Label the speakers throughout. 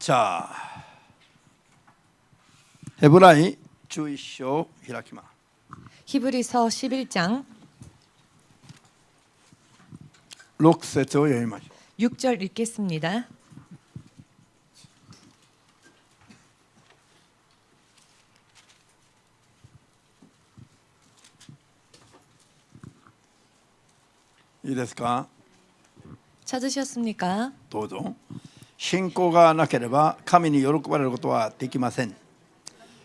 Speaker 1: 자, 헤브라이 11章開きます。
Speaker 2: 히브리서 11장
Speaker 1: 6節を読みましょう。
Speaker 2: 6절 읽겠습니다.
Speaker 1: いいですか？
Speaker 2: 찾으셨습니까?
Speaker 1: どうぞ。信仰がなければ神に喜ばれることはできません。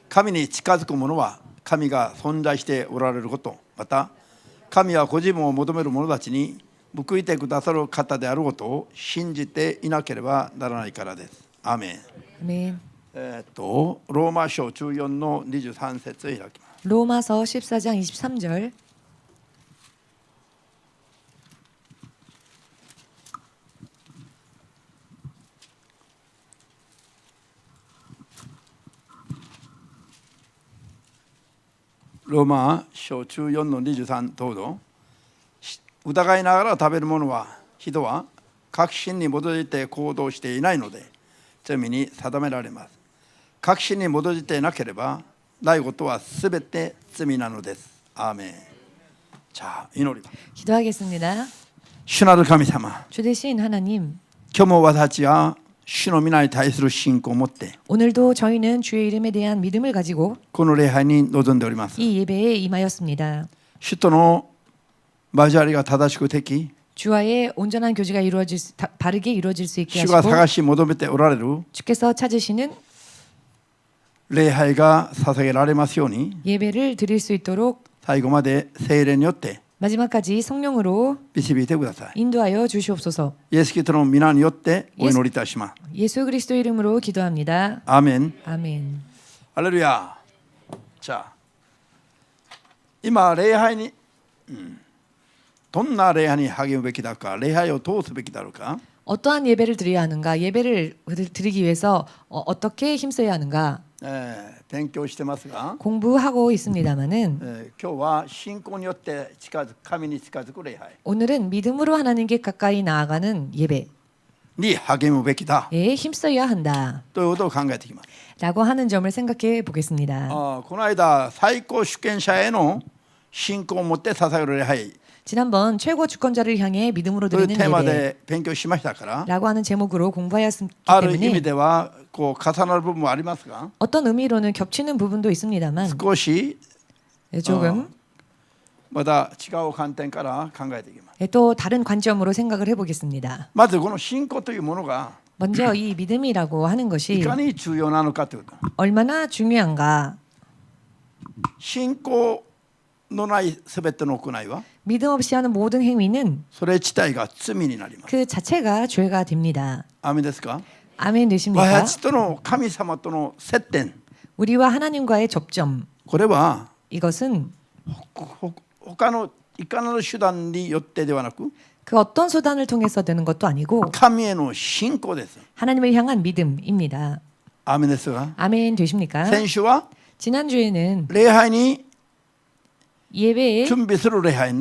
Speaker 1: 神に近づく者は神が存在しておられること、また神はご自分を求める者たちに報いてくださる方であることを信じていなければならないからです。アーメン。
Speaker 2: 아멘.
Speaker 1: ローマ書14の23節を開きます。
Speaker 2: 로마서 14장 23절.
Speaker 1: ローマ書14の23どうぞ。疑いながら食べるものは人は確信に基づいて行動していないので罪に定められます。確信に基づいていなければないことはすべて罪なのです。アーメン。자、祈ります。
Speaker 2: 기도하겠습니다.
Speaker 1: 主なる神様、
Speaker 2: 주 되신 하나님,
Speaker 1: 今日も私たちは主の皆に対する信仰を持って
Speaker 2: 오늘도 저희는 주의 이름에 대한 믿음을 가지고
Speaker 1: この礼拝に臨んでおります。
Speaker 2: 이 예배에 임하였습니다.
Speaker 1: 主との交わりが正しくでき、
Speaker 2: 주와의 온전한 교제가 바르게 이루어질 수 있게
Speaker 1: 主が
Speaker 2: 하시고
Speaker 1: 探し求めておられる
Speaker 2: 주께서 찾으시는
Speaker 1: 礼拝が捧げられますように、
Speaker 2: 예배를 드릴 수 있도록
Speaker 1: 最後まで聖霊によって
Speaker 2: 마지막까지 성령으로
Speaker 1: 導いてください。
Speaker 2: 인도하여 주시옵소서.
Speaker 1: イエス・キリストの皆によってお祈りいたします。
Speaker 2: 예수 그리스도 이름으로 기도합니다.
Speaker 1: アーメン。
Speaker 2: 아멘.
Speaker 1: ハレルヤ。じゃあ今礼拝に、どんな礼拝に励むべきだか、礼拝を通すべきだろうか。
Speaker 2: 어떠한 예배를 드려야 하는가? 예배를 드리기 위해서 어떻게 힘써야 하는가?
Speaker 1: 勉強してますが、
Speaker 2: 공부하고 있습니다마는
Speaker 1: 今日は信仰によって神に近づく礼拝
Speaker 2: 오늘은 믿음으로 하나님께 가까이 나아가는 예배에
Speaker 1: に励むべきだ
Speaker 2: 힘써야 한다
Speaker 1: ということを考えてきます。
Speaker 2: 라고 하는 점을 생각해 보겠습니다.
Speaker 1: この間最高主権者への信仰を持って捧げる礼拝
Speaker 2: 지난번 최고 주권자를 향해 믿음으로
Speaker 1: という
Speaker 2: 드리는
Speaker 1: テーマ
Speaker 2: 예배
Speaker 1: で勉強しましたから、
Speaker 2: 라고 하는 제목으로 공부하였기
Speaker 1: ある意味
Speaker 2: 때문에
Speaker 1: ではこう重なる部分もありますが、
Speaker 2: 어떤 의미로는 겹치는 부분도 있습니다만
Speaker 1: 少し
Speaker 2: 조금
Speaker 1: また違う観点から考えていきます。
Speaker 2: 또 다른 관점으로 생각을 해보겠습니다.
Speaker 1: まずこの信仰というものが
Speaker 2: 먼저 이 믿음이라고 하는
Speaker 1: い
Speaker 2: 것이
Speaker 1: かに重要なのかということ。
Speaker 2: 얼마나 중요한가.
Speaker 1: 信仰のないすべての行いは
Speaker 2: 믿음 없이 하는 모든 행위는
Speaker 1: それ自体が罪になります。
Speaker 2: 그 자체가 죄가 됩니다.
Speaker 1: アーメンですか？
Speaker 2: 아멘
Speaker 1: 私
Speaker 2: 되십니까?
Speaker 1: たちとの神様との接点、
Speaker 2: 우리와 하나님과의 접점,
Speaker 1: これは
Speaker 2: 이것은
Speaker 1: 他のいかなる手段によってではなく
Speaker 2: 그 어떤 수단을 통해서 되는 것도 아니고
Speaker 1: 神への信仰です。
Speaker 2: 하나님을 향한 믿음입니다.
Speaker 1: アーメンですが、
Speaker 2: 아멘 되십니까?
Speaker 1: 先週は
Speaker 2: 지난주에는
Speaker 1: 礼拝に
Speaker 2: 예배에
Speaker 1: 準備する礼拝、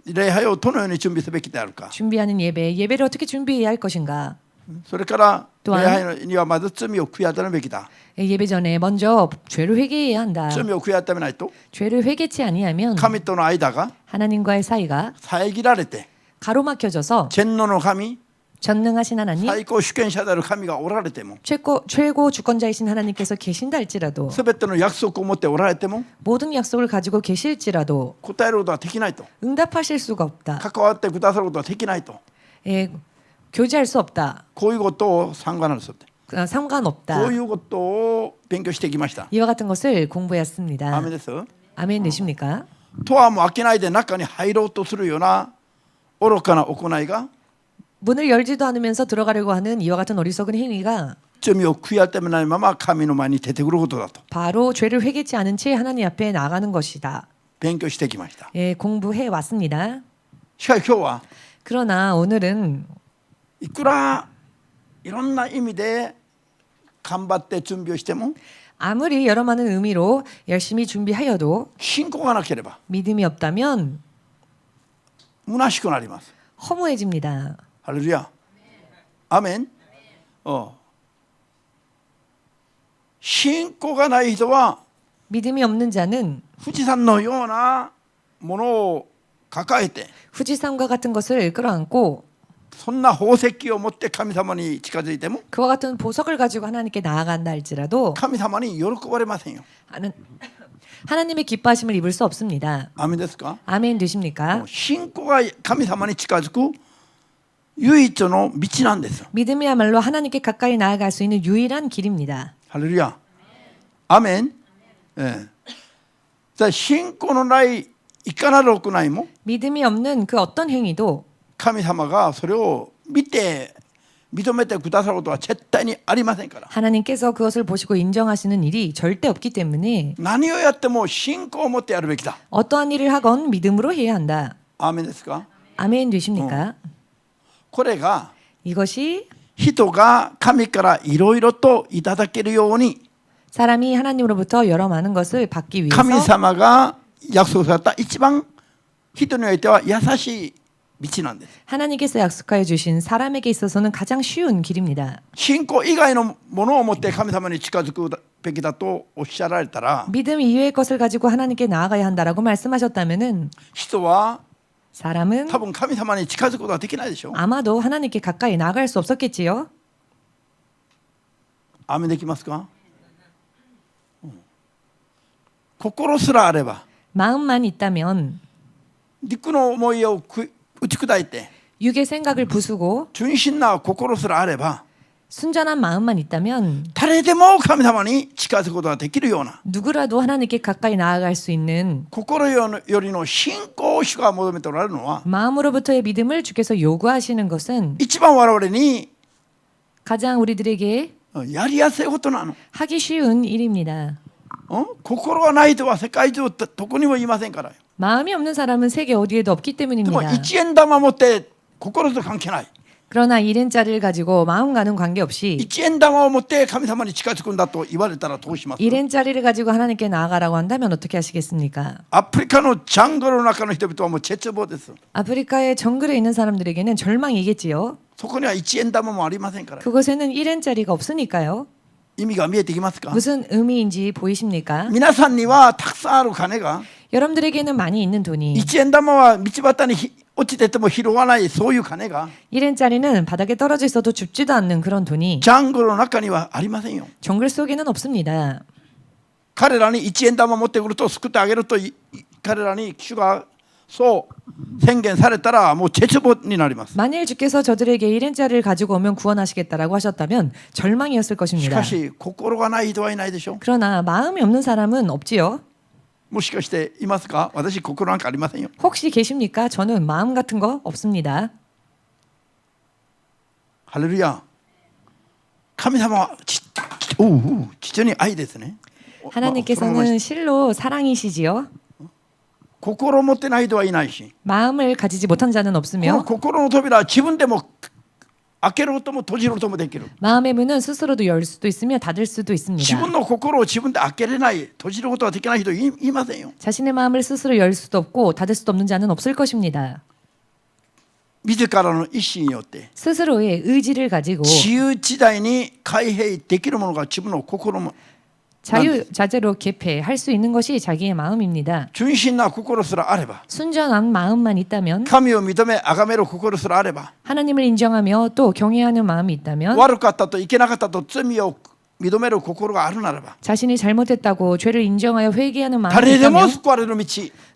Speaker 1: 礼拝をどのように準備すべきであるか、
Speaker 2: 준비하는 예배를 어떻게 준비해야 할 것인가.
Speaker 1: それから礼
Speaker 2: 또한
Speaker 1: 拝にはまず罪を悔やむべきだ。
Speaker 2: 예배 전에 먼저 죄를 회개해야 한다.
Speaker 1: 罪を悔やめないと
Speaker 2: 죄를 회개치 아니하면
Speaker 1: 神との間が
Speaker 2: 하나님과의 사이가
Speaker 1: 遮られて、
Speaker 2: 가로막혀져서
Speaker 1: 全能の神、
Speaker 2: 전능하신 하나님,
Speaker 1: 最高主権者である神がおられても、
Speaker 2: 최고 주권자이신 하나님께서 계신다 할지라도
Speaker 1: すべての約束を持っておられても
Speaker 2: 모든 약속을 가지고 계실지라도
Speaker 1: 答えることはできないと、
Speaker 2: 응답하실 수가 없다.
Speaker 1: 関わってくださることはできないと、
Speaker 2: 교제할 수 없다.
Speaker 1: こういうことを상관없었대。
Speaker 2: 상관없다.
Speaker 1: こういうことを勉強してきました。
Speaker 2: 이와 같은 것을
Speaker 1: アーメン
Speaker 2: 공부했습니다.
Speaker 1: です。
Speaker 2: 아멘 되십니까?
Speaker 1: ドアも開けないで中に入ろうとするような愚かな行いが
Speaker 2: 문을 열지도 않으면서 들어가려고 하는 이와 같은 어리석은 행위가
Speaker 1: 罪を悔やめないまま神の前に出てくることだと
Speaker 2: 바로 죄를 회개치 않은 채 하나님 앞에 나가는 것이다.
Speaker 1: 勉強してきました。
Speaker 2: 공부해 왔습니다.
Speaker 1: しかし今日は
Speaker 2: 그러나 오늘은
Speaker 1: いくらいろんな意味で頑張って準備をしても
Speaker 2: 아무리 여러 많은 의미로 열심히 준비하여도
Speaker 1: 信仰がなければ
Speaker 2: 믿음이 없다면
Speaker 1: 虚しくなります。
Speaker 2: 허무해집니다.
Speaker 1: ハレルヤ。アーメン。信仰がない人は
Speaker 2: 믿음이 없는 자는
Speaker 1: 富士山のようなものを抱えて
Speaker 2: 후지산과 같은 것을 끌어안고
Speaker 1: そんな宝石を持って神様に近づいても
Speaker 2: 그와 같은 보석을 가지고 하나님께 나아간다 할지라도
Speaker 1: 神様に喜ばれませんよ。
Speaker 2: 하나님의 기뻐하심을 입을 수 없습니다.
Speaker 1: アメンですか？
Speaker 2: 아멘 되십니까?
Speaker 1: 信仰が神様に近づく唯一の道なんですよ。
Speaker 2: 믿음이야말로 하나님께 가까이 나아갈 수 있는 유일한 길입니다.
Speaker 1: ハレルヤ。アメン。信仰のないいかなる行いも
Speaker 2: 믿음이 없는 그 어떤 행위도
Speaker 1: 神様がそれを見て認めてくださることは絶対にありませんから。
Speaker 2: 하나님께서 그것을 보시고 인정하시는 일이 절대 없기 때문에
Speaker 1: 何をやっても信仰を持ってやるべきだ。
Speaker 2: 어떠한 일을 하건 믿음으로 해야 한다.
Speaker 1: アーメンですか？
Speaker 2: 아멘 되십니까?
Speaker 1: これが
Speaker 2: 이것이
Speaker 1: 人が神からいろいろといただけるように
Speaker 2: 사람이 하나님으로부터 여러 많은 것을 받기 위해서
Speaker 1: 神様が約束された一番人においては優しい道なんです。
Speaker 2: 하나님께서 약속하여 주신 사람에게 있어서는 가장 쉬운 길입니다.
Speaker 1: 信仰以外のものを持って神様に近づくべきだとおっしゃられたら
Speaker 2: 믿음 이외의 것을 가지고 하나님께 나아가야 한다라고 말씀하셨다면은
Speaker 1: 人は
Speaker 2: 사람은
Speaker 1: 多分神様に近づくことはできないでしょう。
Speaker 2: 아마도 하나님께 가까이 나아갈 수 없었겠지요.
Speaker 1: アーメンできますか？心すらあれば
Speaker 2: 마음만 있다면
Speaker 1: 肉の思いを打ち砕いて
Speaker 2: 육의 생각을 부수고
Speaker 1: 純真な心すらあれば
Speaker 2: 순전한 마음만 있다면
Speaker 1: 誰でも神様に近づくことができるような
Speaker 2: 누구라도 하나님께 가까이 나아갈 수 있는
Speaker 1: 心よりの信仰を主が求めておられるのは
Speaker 2: 마음으로부터의 믿음을 주께서 요구하시는 것은
Speaker 1: 一番我々に
Speaker 2: 가장 우리들에게
Speaker 1: やりやすいことなの。
Speaker 2: 하기 쉬운 일입니다.
Speaker 1: 心がない人は世界中どこにもいませんから。
Speaker 2: 마음이 없는 사람은 세계 어디에도 없기
Speaker 1: でも
Speaker 2: 때문입니다.
Speaker 1: 一円玉持って心と関係ない。
Speaker 2: 그러나 1엔짜리를 가지고 마음과는 관계없이
Speaker 1: 一円玉を持って神様に近づくんだと言われたらどうします？
Speaker 2: 1엔짜리를 가지고 하나님께 나아가라고 한다면 어떻게 하시겠습니까?
Speaker 1: アフリカのジャングルの中の人々はもう絶望です。
Speaker 2: 아프리카의 정글에 있는 사람들에게는 절망이겠지요.
Speaker 1: そこには一円玉もありませんから。
Speaker 2: 그곳에는 1엔짜리가 없으니까요.
Speaker 1: 意味が見えてきますか？
Speaker 2: 무슨 의미인지 보이십니까?
Speaker 1: 皆さんにはたくさんある金が
Speaker 2: 여러분들에게는 많이 있는 돈이
Speaker 1: 一円玉は道端に落ちてても拾わないそういう金が
Speaker 2: 1엔짜리는 바닥에 떨어져 있어도 줍지도 않는 그런 돈이
Speaker 1: ジャングルの中にはありませんよ。
Speaker 2: 정글 속에는 없습니다.
Speaker 1: 彼らに一円玉持ってくると救ってあげると彼らに主がそう宣言されたらもう絶望になります。
Speaker 2: 만일 주께서 저들에게 1엔짜리를 가지고 오면 구원하시겠다라고 하셨다면 절망이었을
Speaker 1: し
Speaker 2: 것입니다.
Speaker 1: かし心がない人はいないでしょう。
Speaker 2: 그러나 마음이 없는 사람은 없지요.
Speaker 1: もしかしていますか？私心なんかありませんよ。
Speaker 2: 혹시 계십니까? 저는 마음 같은 거 없습니다.
Speaker 1: ハレルヤ。神様は実に愛ですね。
Speaker 2: 하나님께서는 실로 사랑이시지요.
Speaker 1: 心を持ってない人はいないし、
Speaker 2: 마음을 가지지 못한 자는
Speaker 1: この
Speaker 2: 없으며
Speaker 1: 心の扉は自分でも開けることも閉じることもできる。
Speaker 2: 마음의 문은 스스로도 열 수도 있으며 닫을 수도
Speaker 1: 自
Speaker 2: 있습니다.
Speaker 1: 分の心を自分で開けれない、閉じることができない人いませんよ。
Speaker 2: 자신의 마음을 스스로 열 수도 없고 닫을 수도 없는 자는 없을 것입니다.
Speaker 1: 自らの意思によって
Speaker 2: 스스로의 의지를 가지고
Speaker 1: 自由自在に開閉できるものが自分の心も
Speaker 2: 자유자재로 개폐할 수 있는 것이 자기의 마음입니다.
Speaker 1: 純真な心すらあれば
Speaker 2: 순전한 마음만 있다면
Speaker 1: 神を認め崇める心すらあれば
Speaker 2: 하나님을 인정하며 또 경외하는 마음이 있다면
Speaker 1: 悪かったといけなかったと罪を認める心があるならば
Speaker 2: 자신이 잘못했다고 죄를 인정하여 회개하는 마음이
Speaker 1: 誰でも
Speaker 2: 있다면
Speaker 1: 救われる道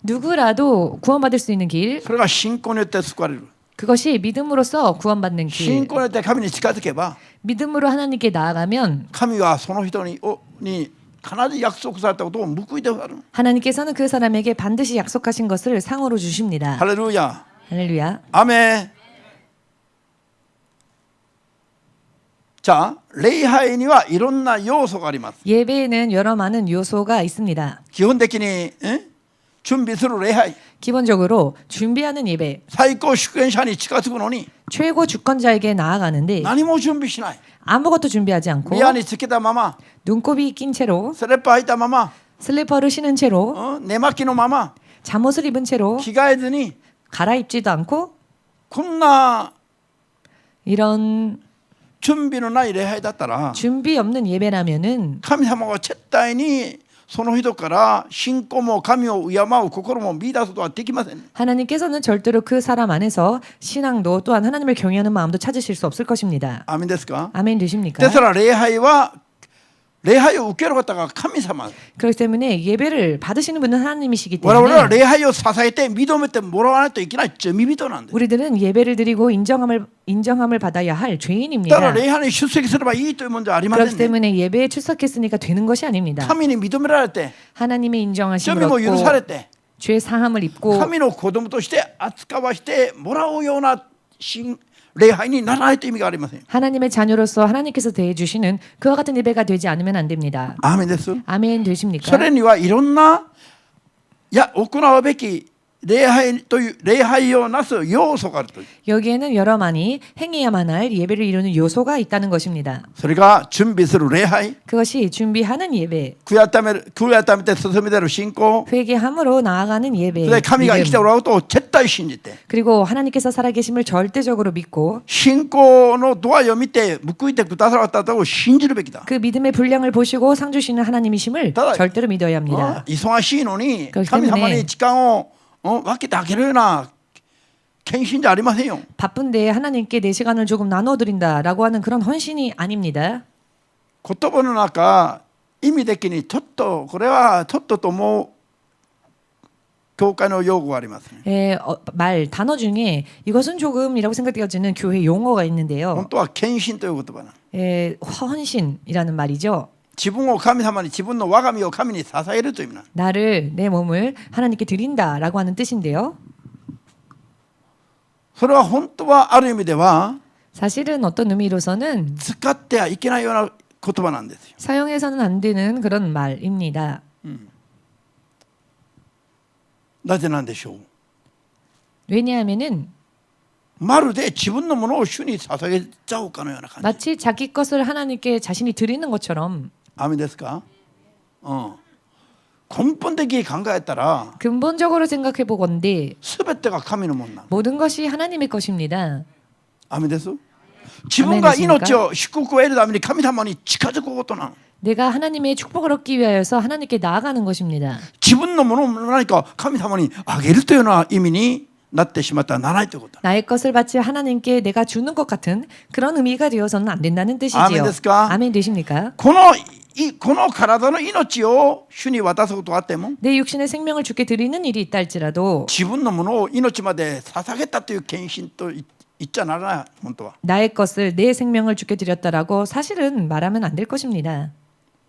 Speaker 2: 누구라도 구원받을 수 있는 길
Speaker 1: それが信仰によって救われる
Speaker 2: 그것이 믿음으로써 구원받는
Speaker 1: 信
Speaker 2: 길
Speaker 1: 仰によって神に近づけば
Speaker 2: 믿음으로 하나님께 나아가면
Speaker 1: 神はその人に必ず約束されたことを報いてくださる
Speaker 2: 하나님께서는 그 사람에게 반드시 약속하신 것을 상으로 주십니다.
Speaker 1: ハレルヤ
Speaker 2: 할렐루야.
Speaker 1: アメンじゃあ礼拝にはいろんな要素があります
Speaker 2: 예배에는 여러 많은 요소가 있습니다.
Speaker 1: 基本的に準備する礼拝
Speaker 2: 기본적으로 준비하는 예배,
Speaker 1: 最高主権者に近づくのに
Speaker 2: 최고 주권자에게 나아가는데
Speaker 1: 何も準備しない
Speaker 2: 아무것도 준비하지 않고
Speaker 1: 宮につけたまま
Speaker 2: 눈곱이 낀 채로
Speaker 1: スレッパ履いたまま
Speaker 2: 슬리퍼를 신은 채로
Speaker 1: 寝巻きのまま
Speaker 2: 잠옷을 입은 채로
Speaker 1: 着替えずに
Speaker 2: 갈아입지도 않고
Speaker 1: こんな
Speaker 2: 이런
Speaker 1: 準備のない礼拝だったら
Speaker 2: 준비 없는 예배라면은
Speaker 1: 神様は絶対にその人から信仰も神を敬う心も見出すことはできません。
Speaker 2: 하나님께서는 절대로 그 사람 안에서 신앙도 또한 하나님을 경외하는 마음도 찾으실 수 없을 것입니다.
Speaker 1: アーメンですか？
Speaker 2: 아멘 되십니까?
Speaker 1: ですから礼拝は礼拝を受ける方が神様。
Speaker 2: 그렇기 때문에 예배를 받으시는 분은 하나님이시기
Speaker 1: 我々は
Speaker 2: 때문에
Speaker 1: 礼拝を捧げて認めてもらわないといけない罪人なんです。
Speaker 2: 우리들은 예배를 드리고 인정함을 받아야 할
Speaker 1: だから
Speaker 2: 죄인입니다.
Speaker 1: 礼拝に出席すればいいというものじゃありませ
Speaker 2: 그렇기
Speaker 1: んね。
Speaker 2: 때문에 예배에 출석했으니까 되는 것이 아닙니다.
Speaker 1: 神に認められて
Speaker 2: 하나님의 인정하심을
Speaker 1: 罪も許され
Speaker 2: 얻고
Speaker 1: て
Speaker 2: 죄 사함을 입고
Speaker 1: 神の子供として扱わしてもらうような礼拝にならないという意味がありません。
Speaker 2: 하나님의 자녀로서 하나님께서 대해 주시는 그와 같은 예배가 되지 않으면 안 됩니다.
Speaker 1: アーメンです。
Speaker 2: 아멘 되십니까?
Speaker 1: それにはいろんないや行うべき礼拝という礼拝をなす要素があるという。
Speaker 2: 여기에는 여러 많이 행해야만 할 예배를 이루는 요소가 있다는 것입니다.
Speaker 1: それが準備する礼拝、
Speaker 2: 그것이 준비하는 예배,
Speaker 1: 悔い改めて進めている信仰、
Speaker 2: 회개함으로 나아가는 예배,
Speaker 1: それで神が生きてお
Speaker 2: 믿음,
Speaker 1: られることを絶対信じて
Speaker 2: 그리고 하나님께서 살아계심을 절대적으로 믿고
Speaker 1: 信仰の度合いを見て報いてくださったことを信じるべきだ。
Speaker 2: 그 믿음의 분량을 보시고 상 주시는 하나님이심을
Speaker 1: 따라-
Speaker 2: 절대로 믿어야 합니다.
Speaker 1: 忙しいのに
Speaker 2: 그렇기
Speaker 1: 神様
Speaker 2: 때문에
Speaker 1: に時間を分けてあげるような献身じゃありませんよ。
Speaker 2: 바쁜데 하나님께 내 시간을 조금 나눠드린다라고 하는 그런 헌신이 아닙니다.
Speaker 1: 言葉の中意味的にちょっとこれはちょっとと思う教会の用語がありますね。
Speaker 2: 단어 중에 이것은 조금이라고 생각되어지는 교회 용어가 있는데요.
Speaker 1: 本当は献身という言葉なの。
Speaker 2: 헌신이라는 말이죠.
Speaker 1: 自分を神様に自分の我が身を神に捧げるという意味なの。
Speaker 2: 나를 내 몸을 하나님께 드린다라고 하는 뜻인데요.
Speaker 1: それは本当はある意味では
Speaker 2: 사실은 어떤 의미로서는
Speaker 1: 使ってはいけないような言葉なんですよ。
Speaker 2: 사용해서는 안 되는 그런 말입니다.
Speaker 1: なぜなんでしょう。
Speaker 2: 왜냐하면은
Speaker 1: まるで自分のものを主に捧げちゃおうかのような感じ。
Speaker 2: 마치 자기 것을 하나님께 자신이 드리는 것처럼
Speaker 1: アメですか？根本的に考えたら
Speaker 2: 근본적으로 생각해 보건대
Speaker 1: 全てが神のものなの。
Speaker 2: 모든 것이 하나님의 것입니다.
Speaker 1: アメです。自分が命を祝福を得るために神様に近づくことなの。
Speaker 2: 내가 하나님의 축복을 얻기 위하여서 하나님께 나아가는 것입니다.
Speaker 1: 自分のものを何か神様にあげるというような意味になってしまったらならないということ。
Speaker 2: 나의 것을 바치 하나님께 내가 주는 것 같은 그런 의미가 되어서는 안 된다는 뜻이지요.
Speaker 1: 아멘ですか?
Speaker 2: 아멘 되십니까?
Speaker 1: この体の命を主に渡すことがあっても
Speaker 2: 내 육신의 생명을 주께 드리는 일이 있다 할지라도
Speaker 1: 自分のものを命まで捧げたという献身と言っちゃならない。本当は
Speaker 2: 나의 것을 내 생명을 주께 드렸다라고 사실은 말하면 안 될 것입니다.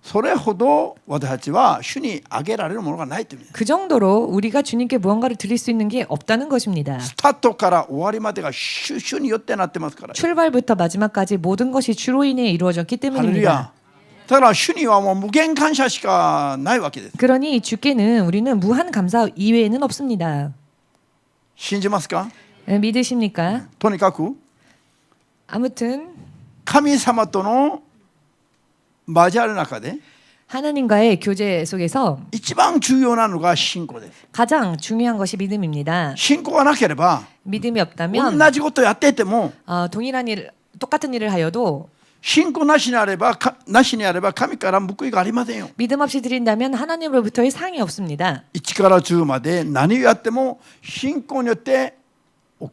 Speaker 1: それほど私たちは主にあげられるものがないという意味です。
Speaker 2: 그 정도로 우리가 주님께 무언가를 드릴 수 있는 게 없다는 것입니다.
Speaker 1: スタートから終わりまでが主によってなってますから。
Speaker 2: 출발부터 마지막까지 모든 것이 주로 인해 이루어졌기
Speaker 1: ハレル
Speaker 2: 때문입니다.
Speaker 1: ヤ。だから主にはもう無限感謝しかないわけです。
Speaker 2: 그러니 주께는 우리는 무한 감사 이외에는 없습니다.
Speaker 1: 信じますか？
Speaker 2: 믿으십니까?
Speaker 1: とにかく
Speaker 2: 아무튼
Speaker 1: 神様との交わる中で
Speaker 2: 하나님과의 교제 속에서
Speaker 1: 一番重要なのが信仰です。
Speaker 2: 가장 중요한 것이 믿음입니다.
Speaker 1: 信仰がなければ
Speaker 2: 믿음이 없다면
Speaker 1: 同じことやっていても
Speaker 2: 동일한 일, 똑같은 일을 하여도
Speaker 1: 信仰なしにあれば神から報いがありませんよ。
Speaker 2: 믿음 없이 드린다면 하나님으로부터의 상이 없습니다.
Speaker 1: 1から10まで何をやっても信仰によって行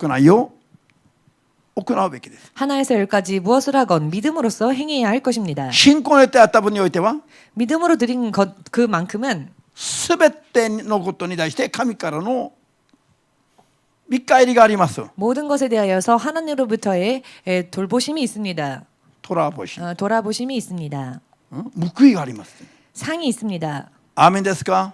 Speaker 1: うべきです。
Speaker 2: 하나에서 열까지 무엇을 하건 믿음으로써 행해야 할 것입니다.
Speaker 1: 信仰によってやった分においては
Speaker 2: 믿음으로 드린 것 그만큼은
Speaker 1: すべてのことに対して神からの見返りがあります。
Speaker 2: 모든 것에 대하여서 하나님으로부터의 돌보심이 있습니다.
Speaker 1: トラボシ、
Speaker 2: 돌아보심이 있습니다.
Speaker 1: 報いがあります。
Speaker 2: 상이 있습니다.
Speaker 1: アーメンですか？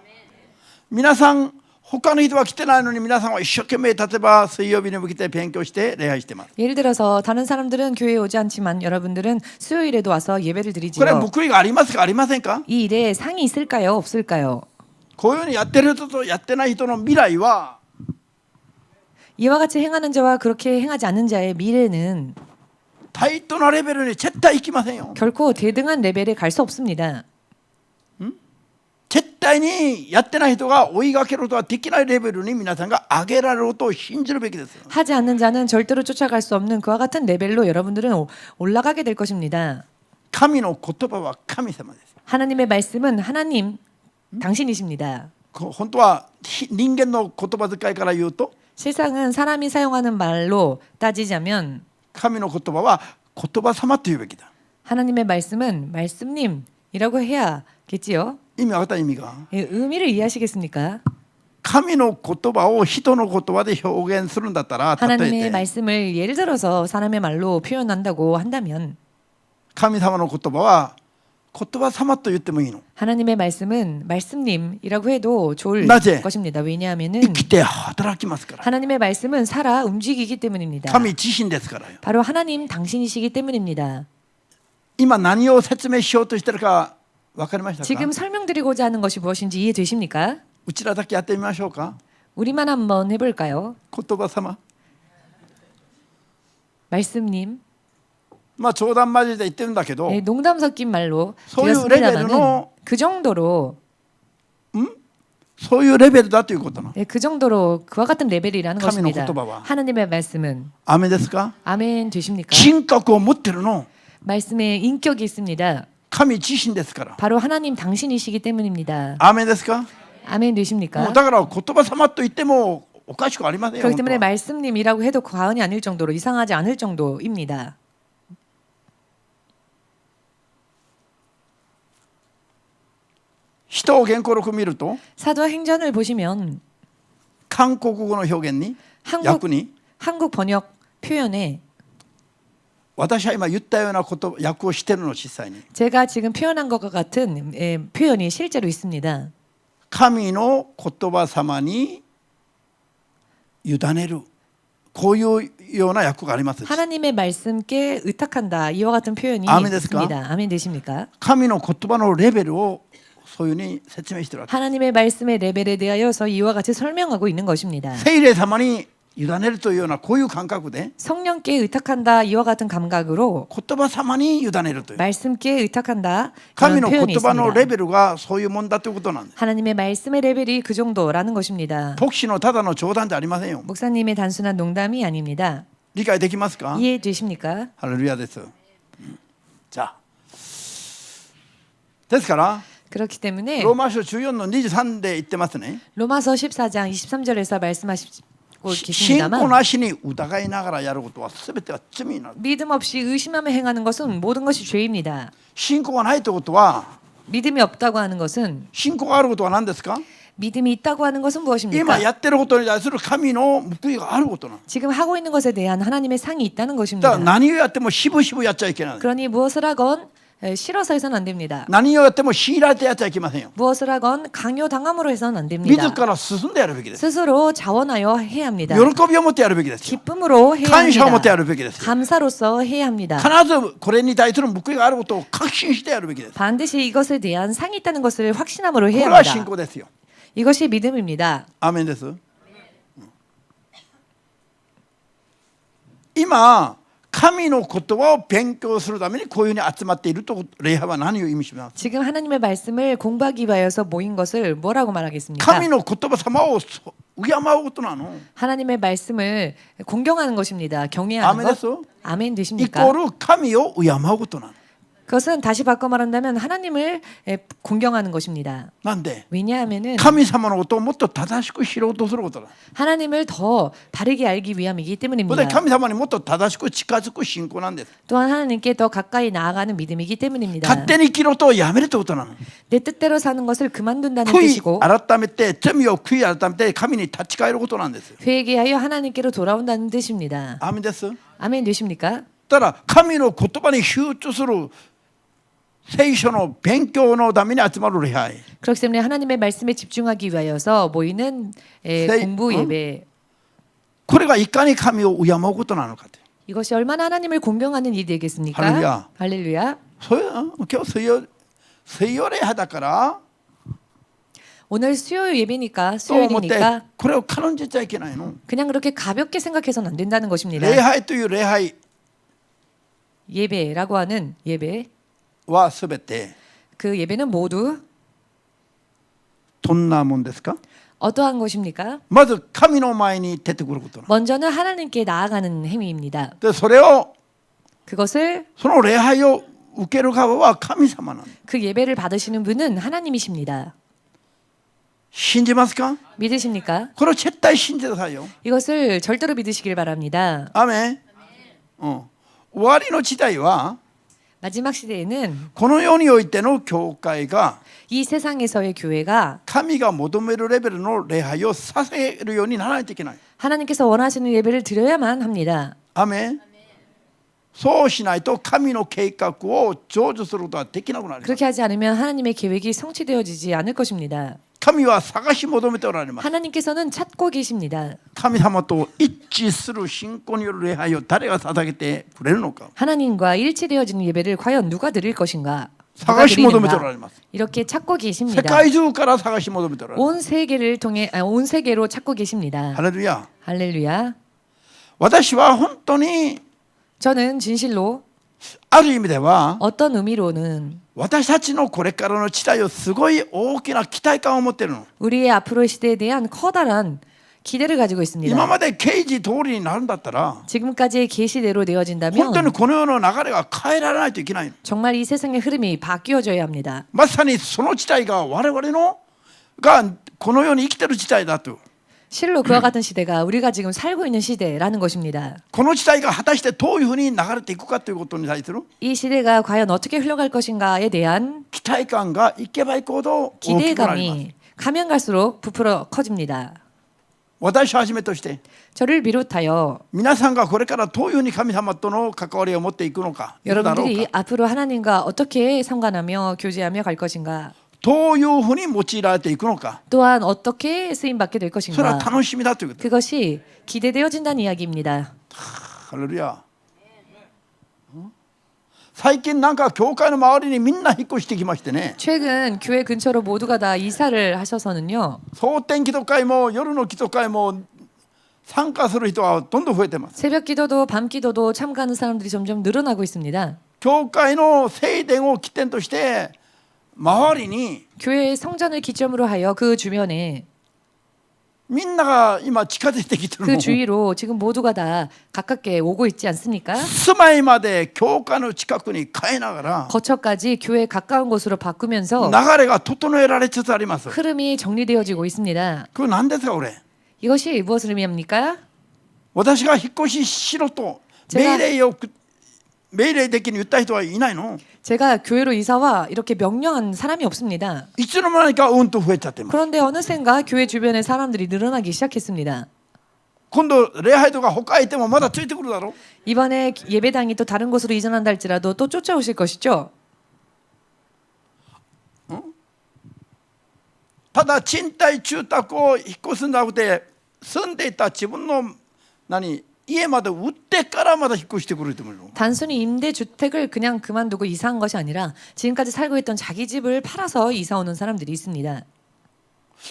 Speaker 1: 皆さん他の人は来てないのに皆さんは一生懸命例えば水曜日に向けて勉強して礼拝してます。
Speaker 2: 예를 들어서 다른 사람들은 교회에 오지 않지만 여러분들은 수요일에도 와서 예배를
Speaker 1: これ
Speaker 2: 드리지요.
Speaker 1: 報いがありますかありませんか？
Speaker 2: 이 일에 상이 있을까요? 없을까요?
Speaker 1: こういうふうにやってる人とやってない人の未来は
Speaker 2: 이와 같이 행하는 자와 그렇게 행하지 않는 자의 미래는
Speaker 1: 対等なレベルに絶対行きませんよ。
Speaker 2: 결코 대등한 레벨에 갈 수 없습니다.
Speaker 1: 絶対対にやってない人が追いかけることはできないレベルに皆さんが上げられることを信じるべきです。
Speaker 2: 하지 않는 자는 절대로 쫓아갈 수 없는 그와 같은 레벨로 여러분들은 올라가게 될 것입니다.
Speaker 1: 神の言葉は神様です。
Speaker 2: 하나님의 말씀은 하나님 당신이십니다.
Speaker 1: 本当は人間の言葉遣いから言うと
Speaker 2: 세상은 사람이 사용하는 말로 따지자면
Speaker 1: 神の言葉は言葉様と言うべきだ。
Speaker 2: 하나님의 말씀은 말씀님이라고 해야겠지요.
Speaker 1: 意味分かった意味が
Speaker 2: 의미를 이해하시겠습니까?
Speaker 1: 神の言葉を人の言葉で表現するんだったら例え
Speaker 2: 하나님의
Speaker 1: て
Speaker 2: 말씀을 예를 들어서 사람의 말로 표현한다고 한다면
Speaker 1: 神様の言葉は言葉様と言ってもいいの。
Speaker 2: 하나님의 말씀은 말씀님이라고 해도 좋을
Speaker 1: 낮에
Speaker 2: 것입니다. 왜냐하면은
Speaker 1: 生きて働きますから。
Speaker 2: 하나님의 말씀은 살아 움직이기 때문입니다.
Speaker 1: 神自身ですからよ。
Speaker 2: 바로 하나님 당신이시기 때문입니다.
Speaker 1: 今何を説明しようとしてるか分かりましたか？
Speaker 2: 지금 설명드리고자 하는 것이 무엇인지 이해되십니까?
Speaker 1: うちらだけやってみましょうか。
Speaker 2: 우리만 한번 해볼까요?
Speaker 1: 言葉様。
Speaker 2: 말씀님.
Speaker 1: まあ冗談交じりで言ってるんだけど
Speaker 2: 농담 섞인 말로
Speaker 1: 소유
Speaker 2: 드렸습니다만은
Speaker 1: 레벨의
Speaker 2: 그 정도로
Speaker 1: そういうレベルだということなの。
Speaker 2: 그 정도로 그와 같은 레벨이라는
Speaker 1: 하나님의
Speaker 2: 것입니다.
Speaker 1: 言葉は.
Speaker 2: 하나님의 말씀은
Speaker 1: アメですか？
Speaker 2: 아멘 되십니까?
Speaker 1: 人格を持ってるの
Speaker 2: 말씀에 인격이 있습니다.
Speaker 1: 神自身ですから。
Speaker 2: 바로 하나님 당신이시기 때문입니다.
Speaker 1: アメですか？
Speaker 2: 아멘
Speaker 1: も
Speaker 2: 되십니까?
Speaker 1: うだから言葉様と言ってもおかしくありませんよ。
Speaker 2: 그렇기 때문에
Speaker 1: 本当は
Speaker 2: 말씀님이라고 해도 과언이 아닐 정도로 이상하지 않을 정도입니다.
Speaker 1: 人を原稿録見ると
Speaker 2: 사도행전을 보시면
Speaker 1: 韓国語の表現に
Speaker 2: 한국
Speaker 1: 訳に
Speaker 2: 한국 번역 표현에
Speaker 1: 私は今言ったようなこと訳をしてるの実際に
Speaker 2: 제가 지금 표현한 것과 같은 표현이 실제로 있습니다.
Speaker 1: 神の言葉様に委ねるこういうような訳があります。
Speaker 2: 하나님의 말씀께 의탁한다 이와 같은 표현이
Speaker 1: 아멘 됐을까?
Speaker 2: 있습니다. 아멘 되십니까?
Speaker 1: 神の言葉のレベルをそういうふうに説明してるわけ。
Speaker 2: 하나님의 말씀의 레벨에 대하여서 이와 같이 설명하고 있는 것입니다.
Speaker 1: 聖霊様に委ねるというようなこういう感覚で
Speaker 2: 성령께 의탁한다 이와 같은 감각으로
Speaker 1: 言葉様に委ねるという
Speaker 2: 말씀께 의탁한다
Speaker 1: 神
Speaker 2: 이런
Speaker 1: の
Speaker 2: 표현이
Speaker 1: 言葉のレ
Speaker 2: 있습니다.
Speaker 1: ベルがそういうもんだということなんです。
Speaker 2: 하나님의 말씀의 레벨이 그 정도라는 것입니다.
Speaker 1: 牧師のただの冗談じゃありませんよ。
Speaker 2: 목사님의 단순한 농담이 아닙니다.
Speaker 1: 理解できますか？
Speaker 2: 이해되십니까?
Speaker 1: ハレルヤです。じゃあですから
Speaker 2: 그렇기 때문에
Speaker 1: ローマ書14の23で言ってますね。
Speaker 2: 로마서 14장 23절에서 말씀하시고
Speaker 1: 信仰
Speaker 2: 계십니다만
Speaker 1: なしに疑いながらやることは全ては罪になる。
Speaker 2: 믿음 없이 의심하며 행하는 것은 모든 것이 죄입니다.
Speaker 1: 信仰がないということは
Speaker 2: 믿음이 없다고 하는 것은
Speaker 1: 信仰があることは何ですか？
Speaker 2: 믿음이 있다고 하는 것은
Speaker 1: 今
Speaker 2: 무엇입니까?
Speaker 1: やってることに対する神の報いがあることなの。
Speaker 2: 지금 하고 있는 것에 대한 하나님의 상이 있다는
Speaker 1: だから
Speaker 2: 것입니다.
Speaker 1: 何をやっても渋々やっちゃいけない。
Speaker 2: 그러니 무엇을 하건 싫어서 해서는 안 됩니다.
Speaker 1: 何をやっても強いられてやっちゃいけませんよ。
Speaker 2: 무엇을 하건 강요당함으로 해서는 안
Speaker 1: 自
Speaker 2: 됩니다.
Speaker 1: ら進んでやるべきです。
Speaker 2: 스스로 자원하여 해야 합니다.
Speaker 1: 喜びを持ってやるべきですよ。
Speaker 2: 기쁨으로 해야
Speaker 1: 感謝を持ってや
Speaker 2: 합니다.
Speaker 1: るべきですよ。
Speaker 2: 감사로서 해야 합니다.
Speaker 1: 必ずこれに対する報いがあることを確信してやるべきです。
Speaker 2: 반드시 이것에 대한 상이 있다는 것을 확신함으로
Speaker 1: これ
Speaker 2: 해야
Speaker 1: は信
Speaker 2: 합니다.
Speaker 1: 仰ですよ。
Speaker 2: 이것이 믿음입니다.
Speaker 1: アーメンです。今神の言葉を勉強するためにこういうふうに集まっていると礼拝は何を意味します？
Speaker 2: 지금 하나님의 말씀을 공부하기 위하여서 모인 것을 뭐라고 말하겠습니까?
Speaker 1: 神の言葉様を敬うことなの。
Speaker 2: 하나님의 말씀을 공경하는 것입니다. 경외하는
Speaker 1: 아멘
Speaker 2: 것.
Speaker 1: 됐어?
Speaker 2: 아멘
Speaker 1: イ
Speaker 2: 되십니까?
Speaker 1: コール神を敬うことなの。
Speaker 2: 그것은 다시 바꿔 말한다면 하나님을 공경하는 것입니다.
Speaker 1: なんで
Speaker 2: 왜냐하면은
Speaker 1: 神様のことをもっと正しく知ろうとすることだ。
Speaker 2: 하나님을 더 바르게 알기 위함이기
Speaker 1: それ
Speaker 2: 때문입니다.
Speaker 1: で神様にもっと正しく近づく信仰なんです。
Speaker 2: 또한 하나님께 더 가까이 나아가는 믿음이기 때문입니다.
Speaker 1: 勝手に生きろとやめるってことなの。
Speaker 2: 내 뜻대로 사는 것을 그만둔다는
Speaker 1: 悔い
Speaker 2: 뜻이고
Speaker 1: 改めて罪を悔い改めて神に立ち返ることなんですよ。
Speaker 2: 회개하여 하나님께로 돌아온다는 뜻입니다.
Speaker 1: アーメンです。
Speaker 2: 아멘 되십니까?
Speaker 1: ただ神の言葉に集中する聖書の勉強のために集まる礼拝。
Speaker 2: 그렇기 때문에 하나님의 말씀에 집중하기 위하여서 모이는 공부 예배
Speaker 1: これがいかに神を敬うことなのかと。
Speaker 2: 이것이 얼마나 하나님을 공경하는 일이 되겠습니까?
Speaker 1: 할렐루야.
Speaker 2: 할렐루야.
Speaker 1: そういう今日水曜礼拝だから
Speaker 2: 오늘 수요 예배니까
Speaker 1: と思って
Speaker 2: 수요일이니까
Speaker 1: これを軽んじちゃいけないの。
Speaker 2: 그냥 그렇게 가볍게 생각해서는 안 된다는 것입니다.
Speaker 1: 礼拝という礼拝
Speaker 2: 예배라고 하는 예배
Speaker 1: はすべて
Speaker 2: 그 예배는 모두
Speaker 1: どんなもんですか？
Speaker 2: 어떠한 것입니까?
Speaker 1: まず神の前に出てくることな。
Speaker 2: 먼저는 하나님께 나아가는 행위입니다.
Speaker 1: でそれを
Speaker 2: 그것을
Speaker 1: その礼拝を受ける側は神様なんだ。
Speaker 2: 그 예배를 받으시는 분은 하나님이십니다.
Speaker 1: 信じますか？
Speaker 2: 믿으십니까?
Speaker 1: これを絶対信じてくださいよ。
Speaker 2: 이것을 절대로 믿으시길 바랍니다.
Speaker 1: アメン。終わりの時代は
Speaker 2: 마지막 시대에는
Speaker 1: この世においての教会が
Speaker 2: 이 세상에서의 교회가
Speaker 1: 神が求めるレベルの礼拝をさせるようにならないといけない。
Speaker 2: 하나님께서 원하시는 예배를 드려야만 합니다.
Speaker 1: アメン。そうしないと神の計画を成就することはできなくなります。
Speaker 2: 그렇게 하지 않으면 하나님의 계획이 성취되어지지 않을 것입니다.
Speaker 1: 神は探し求めておられます。
Speaker 2: 하나님께서는 찾고 계십니다.
Speaker 1: 神様と一致する信仰による礼拝を誰が捧げてくれるのか
Speaker 2: 하나님과 일치되어지는 예배를 과연 누가 드릴 것인가? 누가
Speaker 1: 探し求めておら
Speaker 2: 드리는가?
Speaker 1: れます。
Speaker 2: 이렇게 찾고
Speaker 1: 世
Speaker 2: 계십니다.
Speaker 1: 界中から探し求めておられます。
Speaker 2: 온 세계를 통해 온 세계로 찾고 계십니다.
Speaker 1: ハレルヤ。
Speaker 2: 할렐루야.
Speaker 1: 私は本当に
Speaker 2: 저는 진실로
Speaker 1: ある意味では
Speaker 2: 어떤 의미로는
Speaker 1: 私たちのこれからの時代をすごい大きな期待感を持っているの。
Speaker 2: 우리의 앞으로의 시대에 대한 커다란 기대를 가지고
Speaker 1: 今
Speaker 2: 있습니다.
Speaker 1: まで啓示通りになるんだったら
Speaker 2: 지금까지의 계시대로
Speaker 1: 本当に
Speaker 2: 되어진다면
Speaker 1: この世の流れが変えられないといけないの。
Speaker 2: 정말 이 세상의 흐름이 바뀌어져야 합니다.
Speaker 1: まさにその時代が我々のがこの世に生きている時代だと。
Speaker 2: 실로 그와 같은 시대가 우리가 지금 살고 있는 시대라는 것입니다.
Speaker 1: この時代が果たしてどういうふうに流れていくかということに対する
Speaker 2: 이 시대가 과연 어떻게 흘러갈 것인가에 대한
Speaker 1: 期待感がいけばいくほど大きくなります。
Speaker 2: 기대감이 가면 갈수록 부풀어 커집니다.
Speaker 1: 私をはじめとして
Speaker 2: 저를 비롯하여
Speaker 1: 皆さんがこれからどういうふうに神様との関わりを持っていくのか、いくだろう
Speaker 2: 여러분들이
Speaker 1: か、
Speaker 2: 앞으로 하나님과 어떻게 상관하며 교제하며 갈 것인가,
Speaker 1: どういうふうに用いられていくのか、
Speaker 2: 또한 어떻게 쓰임받게 될
Speaker 1: それは
Speaker 2: 것인가,
Speaker 1: 楽しみだということ。
Speaker 2: 그것이 기대되어진다는 이야기입니다.
Speaker 1: ハレルヤ。最近なんか教会の周りにみんな引っ越してきましてね、
Speaker 2: 최근 교회 근처로 모두가 다 이사를 하셔서는요,
Speaker 1: 蒼天祈祷会も夜の祈祷会も参加する人はどんどん増えてます。
Speaker 2: 새벽 기도도 밤 기도도 참가하는 사람들이 점점 늘어나고 있습니다.
Speaker 1: 教会の聖殿を起点として周りに
Speaker 2: 교회의 성전을 기점으로 하여 그 주변에
Speaker 1: みんなが今近づいてきてる
Speaker 2: 그
Speaker 1: の。
Speaker 2: 주위로 지금 모두가 다 가깝게 오고 있지 않습니까?
Speaker 1: 住まいまで教会の近くに変えながら
Speaker 2: 거처까지 교회 가까운 곳으로 바꾸면서
Speaker 1: 流れが整えられつつあります。
Speaker 2: 흐름이 정리되어지고 있습니다.
Speaker 1: これ何ですかこれ。
Speaker 2: 이것이 무엇을 의미합니까?
Speaker 1: 私が引っ越ししろと命令的に言った人はいないの。
Speaker 2: 제가 교회로 이사와 이렇게 명령한 사람이 없습니다.
Speaker 1: いつの間にかうんと増えちゃってます。
Speaker 2: 그런데 어느샌가 교회 주변에 사람들이 늘어나기 시작했습니다.
Speaker 1: 今度礼拝とか他へ行ってもまだついてくるだろう。
Speaker 2: 이번에 예배당이 또 다른 곳으로 이전한다 할지라도 또 쫓아오실 것이죠.
Speaker 1: ただ賃貸住宅を引っ越すんじゃなくて住んでいた自分の家まで売ってからまだ引っ越してくる人もいるの。
Speaker 2: 단순히 임대주택을 그냥 그만두고 이사한 것이 아니라 지금까지 살고 있던 자기 집을 팔아서 이사 오는 사람들이 있습니다.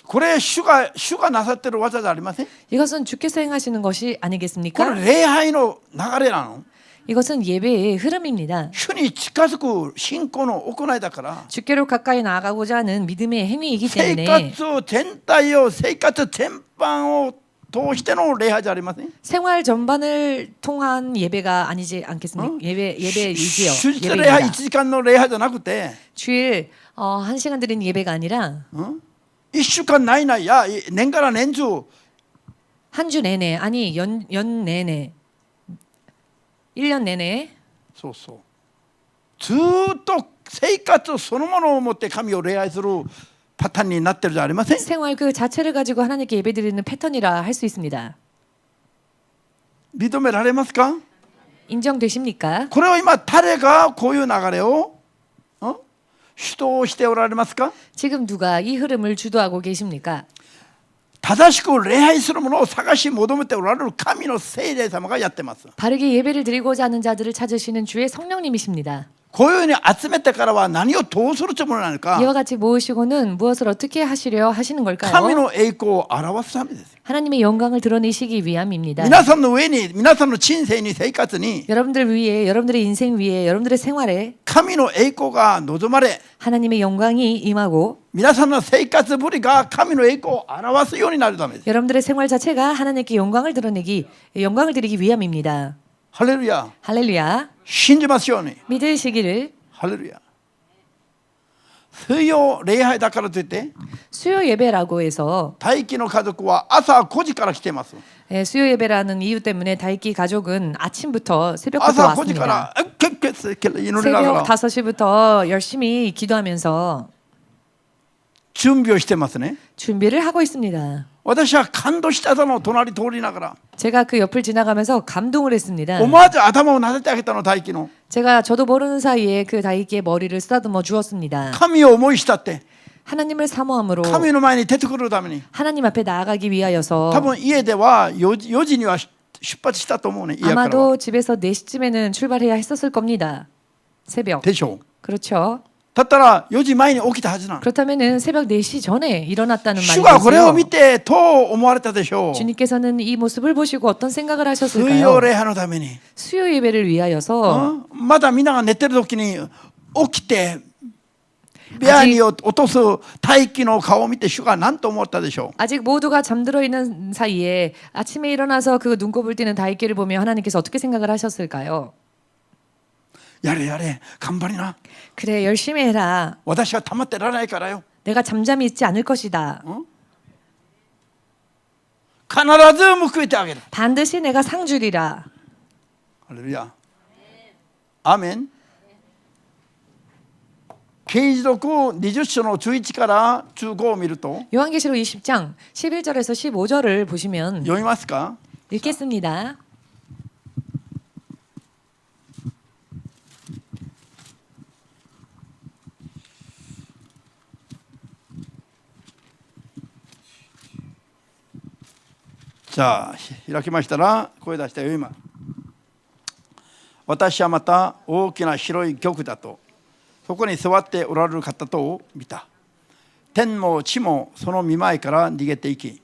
Speaker 1: これ主がなさってる技じゃありません。
Speaker 2: 이것은 주께서 행하시는 것이
Speaker 1: こ
Speaker 2: 아니겠습니까?
Speaker 1: れ礼拝の流れなの。
Speaker 2: 이것은 예배의 흐름입니다.
Speaker 1: 主に近づく信仰の行いだから
Speaker 2: 주께로 가까이 나아가고자 하는 믿음의 행위이기
Speaker 1: 生
Speaker 2: 때문에
Speaker 1: 活全体を生活全般を通しての礼拝じゃありません。
Speaker 2: 생활 전반을 통한 예배가 아니지 않겠습니까? 예배이지요.
Speaker 1: 主日礼拝
Speaker 2: 예배입니다.
Speaker 1: 1時間の礼拝じゃなくて
Speaker 2: 주일 1시간 드리는 예배가 아니라
Speaker 1: 1週間ないないや年から年中
Speaker 2: 한 주 내내 아니 연 내내 1년 내내
Speaker 1: そうそうずっと生活そのものを持って神を礼拝するパターンになってるじゃありません。
Speaker 2: 생활 그 자체를 가지고 하나님께 예배드리는 패턴이라 할 수 있습니다.
Speaker 1: 認められますか。
Speaker 2: 인정되십니까?
Speaker 1: これを今誰がこういう流れを主導しておられますか。
Speaker 2: 지금 누가 이 흐름을 주도하고 계십니까?
Speaker 1: 正しく礼拝するものを探し求めておられる神の聖霊様がやってます。
Speaker 2: 바르게 예배를 드리고자 하는 자들을 찾으시는 주의 성령님이십니다.
Speaker 1: こういうふうに集めてからは何をどうするつもりなのか
Speaker 2: 이와 같이 모으시고는 무엇을 어떻게 하시려 하시는
Speaker 1: 神
Speaker 2: 걸까요?
Speaker 1: の栄光を表すためです。
Speaker 2: 하나님의 영광을 드러내시기 위함입니다.
Speaker 1: 皆さんの上に皆さんの人生に生活に
Speaker 2: 여러분들 위에, 여러분들의 인생 위에, 여러분들의 생활에
Speaker 1: 神の栄光が望まれ
Speaker 2: 하나님의 영광이 임하고
Speaker 1: 皆さんの生活ぶりが神の栄光を表すようになるためです。
Speaker 2: 여러분들의 생활 자체가 하나님께 영광을 영광을 드리기 위함입니다.
Speaker 1: ハレルヤ。
Speaker 2: 할렐루야.
Speaker 1: 信じますように。
Speaker 2: 믿으시기를.
Speaker 1: ハレルヤ。水曜礼拝だからといって
Speaker 2: 수요 예배라고 해서
Speaker 1: 大輝の家族は朝5時から来ています。
Speaker 2: 수요 예배라는 이유 때문에 다이키 가족은 아침부터 새벽부터
Speaker 1: 朝5時か
Speaker 2: 왔습니다.
Speaker 1: ら祈りなが
Speaker 2: 새벽
Speaker 1: ら
Speaker 2: 5시부터 열심히 기도하면서
Speaker 1: 準備をしてますね。
Speaker 2: 준비를 하고 있습니다.
Speaker 1: 私は感動したのを隣通りながら
Speaker 2: 제가 그 옆을 지나가면서 감동을 했습니다.
Speaker 1: 思わず頭を撫でてあげたの大輝の
Speaker 2: 제가 저도 모르는 사이에 그 다이키의 머리를 쓰다듬어 주었습니다.
Speaker 1: 神を思いしたって
Speaker 2: 하나님을 사모함으로
Speaker 1: 神の前に出てくるために
Speaker 2: 하나님 앞에 나아가기 위하여서
Speaker 1: 多分家では4時には出発したと思うね。家からは
Speaker 2: 아마도 집에서 4시쯤에는 출발해야 했었을 겁니다. 새벽.
Speaker 1: でしょう。
Speaker 2: 그렇죠.
Speaker 1: だったら4時前に起きたはずなの。
Speaker 2: 그렇다면은 새벽 4시 전에 일어났다는
Speaker 1: 主がこれを見
Speaker 2: 말이죠.
Speaker 1: てどう思われたでしょう。
Speaker 2: 주님께서는 이 모습을 보시고 어떤 생각을
Speaker 1: 水曜
Speaker 2: 하셨을까요?
Speaker 1: 礼拝のために
Speaker 2: 수요 예배를 위하여서
Speaker 1: まだみんなが寝てる時に起きて部屋に落とす大輝の顔を見て主が何と思ったでしょう。
Speaker 2: 아직 모두가 잠들어 있는 사이에 아침에 일어나서 그 눈곱을 띄는 다이키를 보며 하나님께서 어떻게 생각을 하셨을까요?
Speaker 1: やれやれ頑張りな。
Speaker 2: 그래 열심히 해라.
Speaker 1: 私は黙ってられないからよ。
Speaker 2: 내가 잠잠히 있지 않을 것이다.
Speaker 1: 必ず報いてあげる。
Speaker 2: 반드시 내가 상 주리라.
Speaker 1: ハレルヤ。アーメン。啓示録20章の11から15を見ると
Speaker 2: 요한계시록 20장 11절에서 15절을 보시면
Speaker 1: 読みますか？
Speaker 2: 읽겠습니다.
Speaker 1: 자, 開きましたら声出して読みます。私はまた大きな広い玉座とそこに座っておられる方とを見た。天も地もその御前から逃げていき、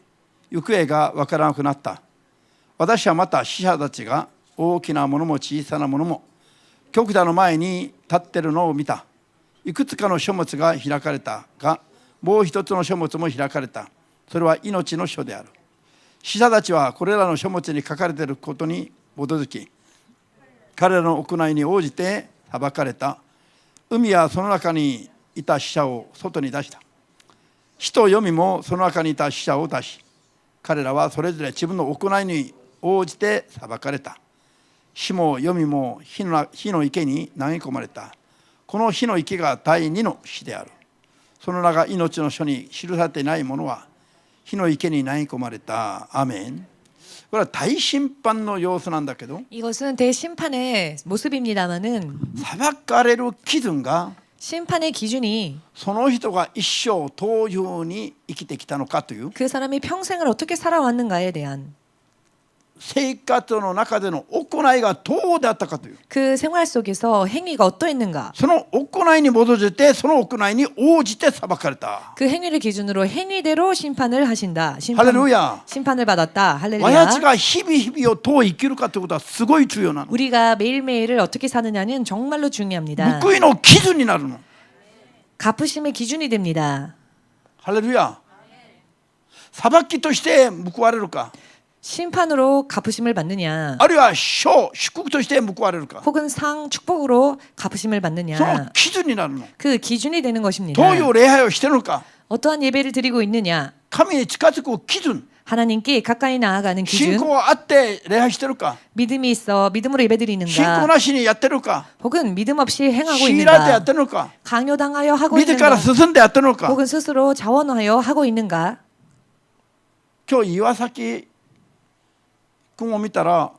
Speaker 1: 行方がわからなくなった。私はまた死者たちが大きなものも小さなものも玉座の前に立っているのを見た。いくつかの書物が開かれたが、もう一つの書物も開かれた。それは命の書である。死者たちはこれらの書物に書かれていることに基づき、彼らの行いに応じて裁かれた。海はその中にいた死者を外に出した。死と黄泉もその中にいた死者を出し、彼らはそれぞれ自分の行いに応じて裁かれた。死も黄泉も火の池に投げ込まれた。この火の池が第二の死である。その名が命の書に記されていないものは火の池に投げ込まれた。アーメン。これは大審判の様子なんだけど、
Speaker 2: 이것은 대심판의 모습입니다마는
Speaker 1: 裁かれる基準が
Speaker 2: 심판의 기준이
Speaker 1: その人が一生どういうふうに生きてきたのかという
Speaker 2: 그 사람이 평생을 어떻게 살아왔는가에 대한
Speaker 1: 生活の中での行いがどうであったかという
Speaker 2: 그 생활 속에서 행위가 어떠했는가
Speaker 1: その行いに基づいてその行いに応じて裁かれた。
Speaker 2: 그 행위를 기준으로 행위대로 심판을 하신다.
Speaker 1: ハレルヤ。
Speaker 2: 심판을 받았다.
Speaker 1: 私
Speaker 2: 할렐루야.
Speaker 1: が日々日々をどう生きるかということはすごい重要なの。
Speaker 2: 우리가 매일매일을 어떻게 사느냐는 정말로 중요합니다.
Speaker 1: 報いの基準になるの。
Speaker 2: 갚으심의 기준이 됩니다.
Speaker 1: ハレルヤ。裁きとして報われるか、
Speaker 2: 심판으로 갚으심을 받느냐
Speaker 1: あるいは賞祝福として報われるか、
Speaker 2: 혹은 상 축복으로 갚으심을
Speaker 1: その
Speaker 2: 받느냐
Speaker 1: 基準になるの。
Speaker 2: 그 기준이 되는 것입니다.
Speaker 1: どういう礼拝をしているのか、
Speaker 2: 어떠한 예배를 드리고 있느냐
Speaker 1: 神に近づく基準、
Speaker 2: 하나님께 가까이 나아가는
Speaker 1: 信
Speaker 2: 기준
Speaker 1: 仰あって礼拝してるか、
Speaker 2: 믿음이 있어 믿음으로 예배
Speaker 1: 信仰
Speaker 2: 드리는가
Speaker 1: なしにやってるか、
Speaker 2: 혹은 믿음 없이 행하고
Speaker 1: 強いられてやっ
Speaker 2: 있는가
Speaker 1: てるのか、
Speaker 2: 강요당하여 하고
Speaker 1: 自ら
Speaker 2: 있는가
Speaker 1: 進んでやってるのか。
Speaker 2: 혹은 스스로 자원하여 하고 있는가
Speaker 1: 今日岩崎君を見たら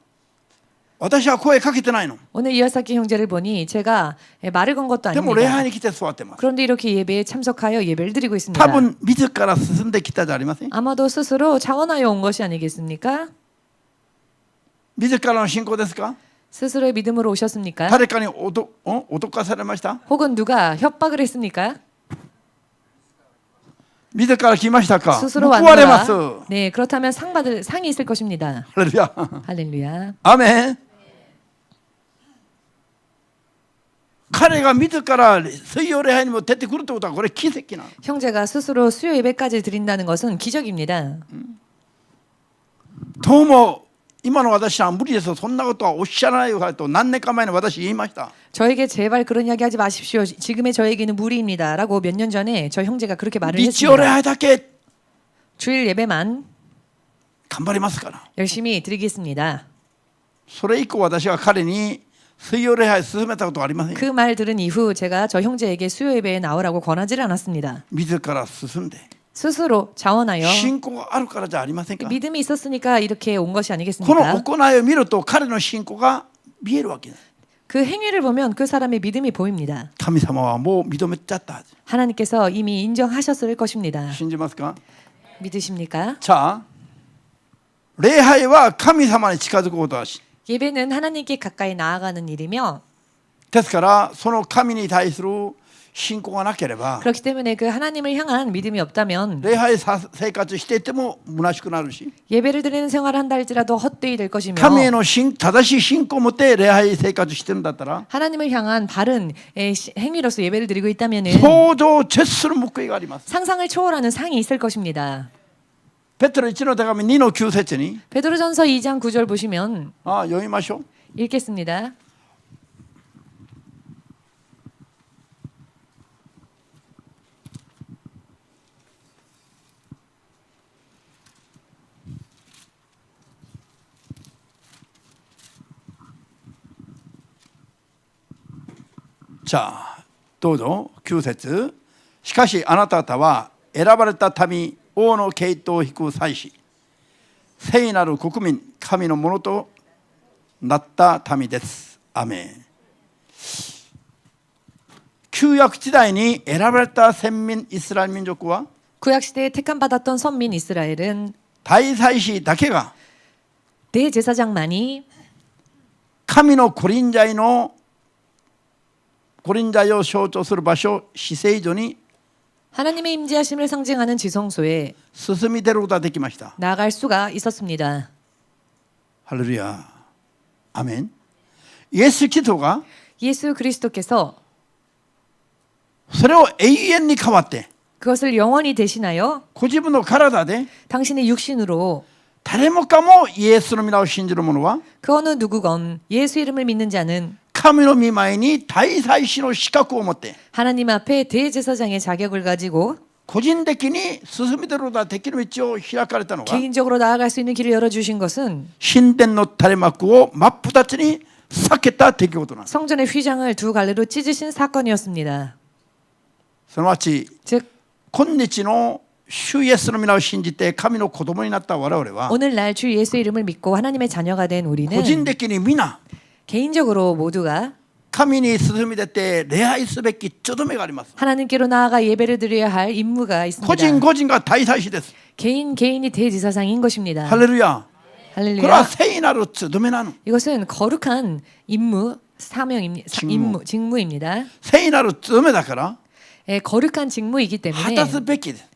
Speaker 1: 私は声かけてないの。
Speaker 2: 오늘 이와사키 형제를 보니 제가 말을 건 것도
Speaker 1: でも礼拝
Speaker 2: 아닙니다.
Speaker 1: に来て座ってます。
Speaker 2: 그런데 이렇게 예배에 참석하여 예배를 드리고 있습니다.
Speaker 1: 多分自ら進んできたじゃありません。
Speaker 2: 아마도 스스로 자원하여 온 것이 아니겠습니까?
Speaker 1: 自らの信仰ですか？
Speaker 2: 스스로의 믿음으로 오셨습니까?
Speaker 1: 誰かに脅かされました？
Speaker 2: 혹은 누가 협박을 했습니까?
Speaker 1: 自ら来ましたか？
Speaker 2: 스스로
Speaker 1: 報われます。
Speaker 2: 왔는가? 네, 그렇다면 상이 있을 것입니다.
Speaker 1: ハレルヤ。
Speaker 2: 할렐루야.
Speaker 1: アメン。彼が自ら水曜礼拝にも出てくるということはこれ奇跡なの。
Speaker 2: 형제가 스스로 수요 예배까지 드린다는 것은 기적입니다.
Speaker 1: どうも今の私は無理ですよ。そんなことはおっしゃらないよと何年か前に私言いました。
Speaker 2: 저에게 제발 그런 이야기 하지 마십시오. 지금의 저에게는 무리입니다. 라고 몇 년 전에 저 형제가 그렇게 말을
Speaker 1: 日曜礼
Speaker 2: 했습니다.
Speaker 1: 拝だけ
Speaker 2: 주일 예배만
Speaker 1: 頑張りますから。
Speaker 2: 열심히 드리겠습니다.
Speaker 1: それ以降私は彼に水曜礼拝進めたことはありません。
Speaker 2: 그 말 들은 이후 제가 저 형제에게 수요 예배에 나오라고 권하지 않았습니다.
Speaker 1: 自ら進んで
Speaker 2: 스스로 자원하여
Speaker 1: 信仰があるからじゃありませんか。
Speaker 2: 믿음이 있었으니까 이렇게 온 것이
Speaker 1: この
Speaker 2: 아니겠습니까?
Speaker 1: 行いを見ると彼の信仰が見えるわけです。
Speaker 2: 그 행위를 보면 그 사람의 믿음이 보입니다.
Speaker 1: 神様はもう認めちゃったはず。
Speaker 2: 하나님께서 이미 인정하셨을 것입니다.
Speaker 1: 信じますか？
Speaker 2: 믿으십니까?
Speaker 1: さあ礼拝は神様に近づくことだし、
Speaker 2: 예배는 하나님께 가까이 나아가는 일이며
Speaker 1: ですからその神に対する信仰がなければ
Speaker 2: 그렇기 때문에 그 하나님을 향한 믿음이 없다면
Speaker 1: 礼拝生活していても虚しくなるし、
Speaker 2: 예배를 드리는 생활을 한다 할지라도 헛되이 될 것이며
Speaker 1: 神への正しい信仰を持って礼拝生活してるんだったら
Speaker 2: 하나님을 향한 바른 행위로서 예배를 드리고 있다면
Speaker 1: 想像を絶する報いがあります。
Speaker 2: 상상을 초월하는 상이 있을 것입니다.
Speaker 1: ペテロ1の手紙2の9節に
Speaker 2: 베드로전서 2장 9절 보시면
Speaker 1: 読みましょう。
Speaker 2: 읽겠습니다.
Speaker 1: 자, どうぞ9節。しかしあなた方は選ばれた民、王の系統を引く祭司、聖なる国民、神のものとなった民です。アメン。旧約時代に選ばれた先民イスラエル民族は
Speaker 2: 구약 시대에 택함 받았던 선민 이스라엘은
Speaker 1: 大祭司だけが
Speaker 2: 대제사장만이
Speaker 1: 神のコリンジャイを象徴する場所、至聖所に
Speaker 2: 하나님의 임재하심을 상징하는 지성소에
Speaker 1: 進み出ることができました。
Speaker 2: 나아갈 수가 있었습니다.
Speaker 1: ハレルヤ。アメン。イエス・キリストが
Speaker 2: 예수 그리스도께서
Speaker 1: それを永遠に変わって
Speaker 2: 그것을 영원히 대신하여
Speaker 1: ご自分の体で
Speaker 2: 당신의 육신으로
Speaker 1: 誰もかもイエスの皆を信じる者は
Speaker 2: 그 어느 누구건 예수 이름을 믿는 자는
Speaker 1: 神の御前に大祭司の資格を持って
Speaker 2: 하나님 앞에 대제사장의 자격을 가지고
Speaker 1: 個人的に進み出ることができる道を開かれたのが
Speaker 2: 개인적으로 나아갈 수 있는 길을 열어주신 것은
Speaker 1: 神殿の垂れ幕を真っ二つに裂けた出来事なんです。
Speaker 2: 성전의 휘장을 두 갈래로 찢으신 사건이었습니다.
Speaker 1: すなわち
Speaker 2: 즉
Speaker 1: 今日の主イエスの皆を信じて神の子供になった我々は
Speaker 2: 오늘날 주 예수 이름을 믿고 하나님의 자녀가 된
Speaker 1: 個
Speaker 2: 우리는
Speaker 1: 人的に皆
Speaker 2: 개인적으로 모두가
Speaker 1: 神に進み出て礼拝すべきとどめがあります。
Speaker 2: 하나님께로 나아가 예배를 드려야 할 임무가
Speaker 1: 個
Speaker 2: 있습니다.
Speaker 1: 人個人が大祭司です。
Speaker 2: 개인이 대제사장인 것입니다.
Speaker 1: ハレルヤ。これは
Speaker 2: 할렐루야.
Speaker 1: 聖なる務めなの。
Speaker 2: 이것은 거룩한 임무, 사명입니다.
Speaker 1: 직무.
Speaker 2: 직무입니다.
Speaker 1: 聖なる務めだから
Speaker 2: 거룩한 직무이기
Speaker 1: 果
Speaker 2: 때문에
Speaker 1: たすべきです。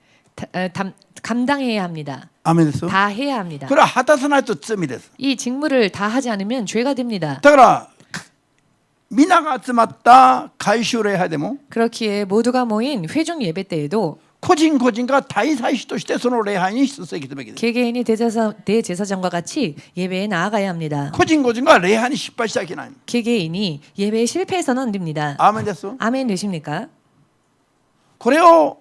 Speaker 2: 감당해야 합니다.
Speaker 1: アメンです。こ
Speaker 2: 다 해야 합니다.
Speaker 1: れは果たさないと罪です。
Speaker 2: 이 직무를 다 하지 않으면 죄가 됩니다.
Speaker 1: だから皆が集まった改宗礼拝でも
Speaker 2: 그렇기에 모두가 모인 회중 예배 때에도
Speaker 1: 個人個人が大祭司としてその礼拝に出席すべきです。
Speaker 2: 개개인이 대제사장과 같이 예배에 나아가야 합니다.
Speaker 1: 個人個人が礼拝に失敗しちゃいけない。
Speaker 2: 개개인이 예배에 실패해서는 안 됩니다.
Speaker 1: アーメンです。
Speaker 2: 아멘 되십니까?
Speaker 1: これを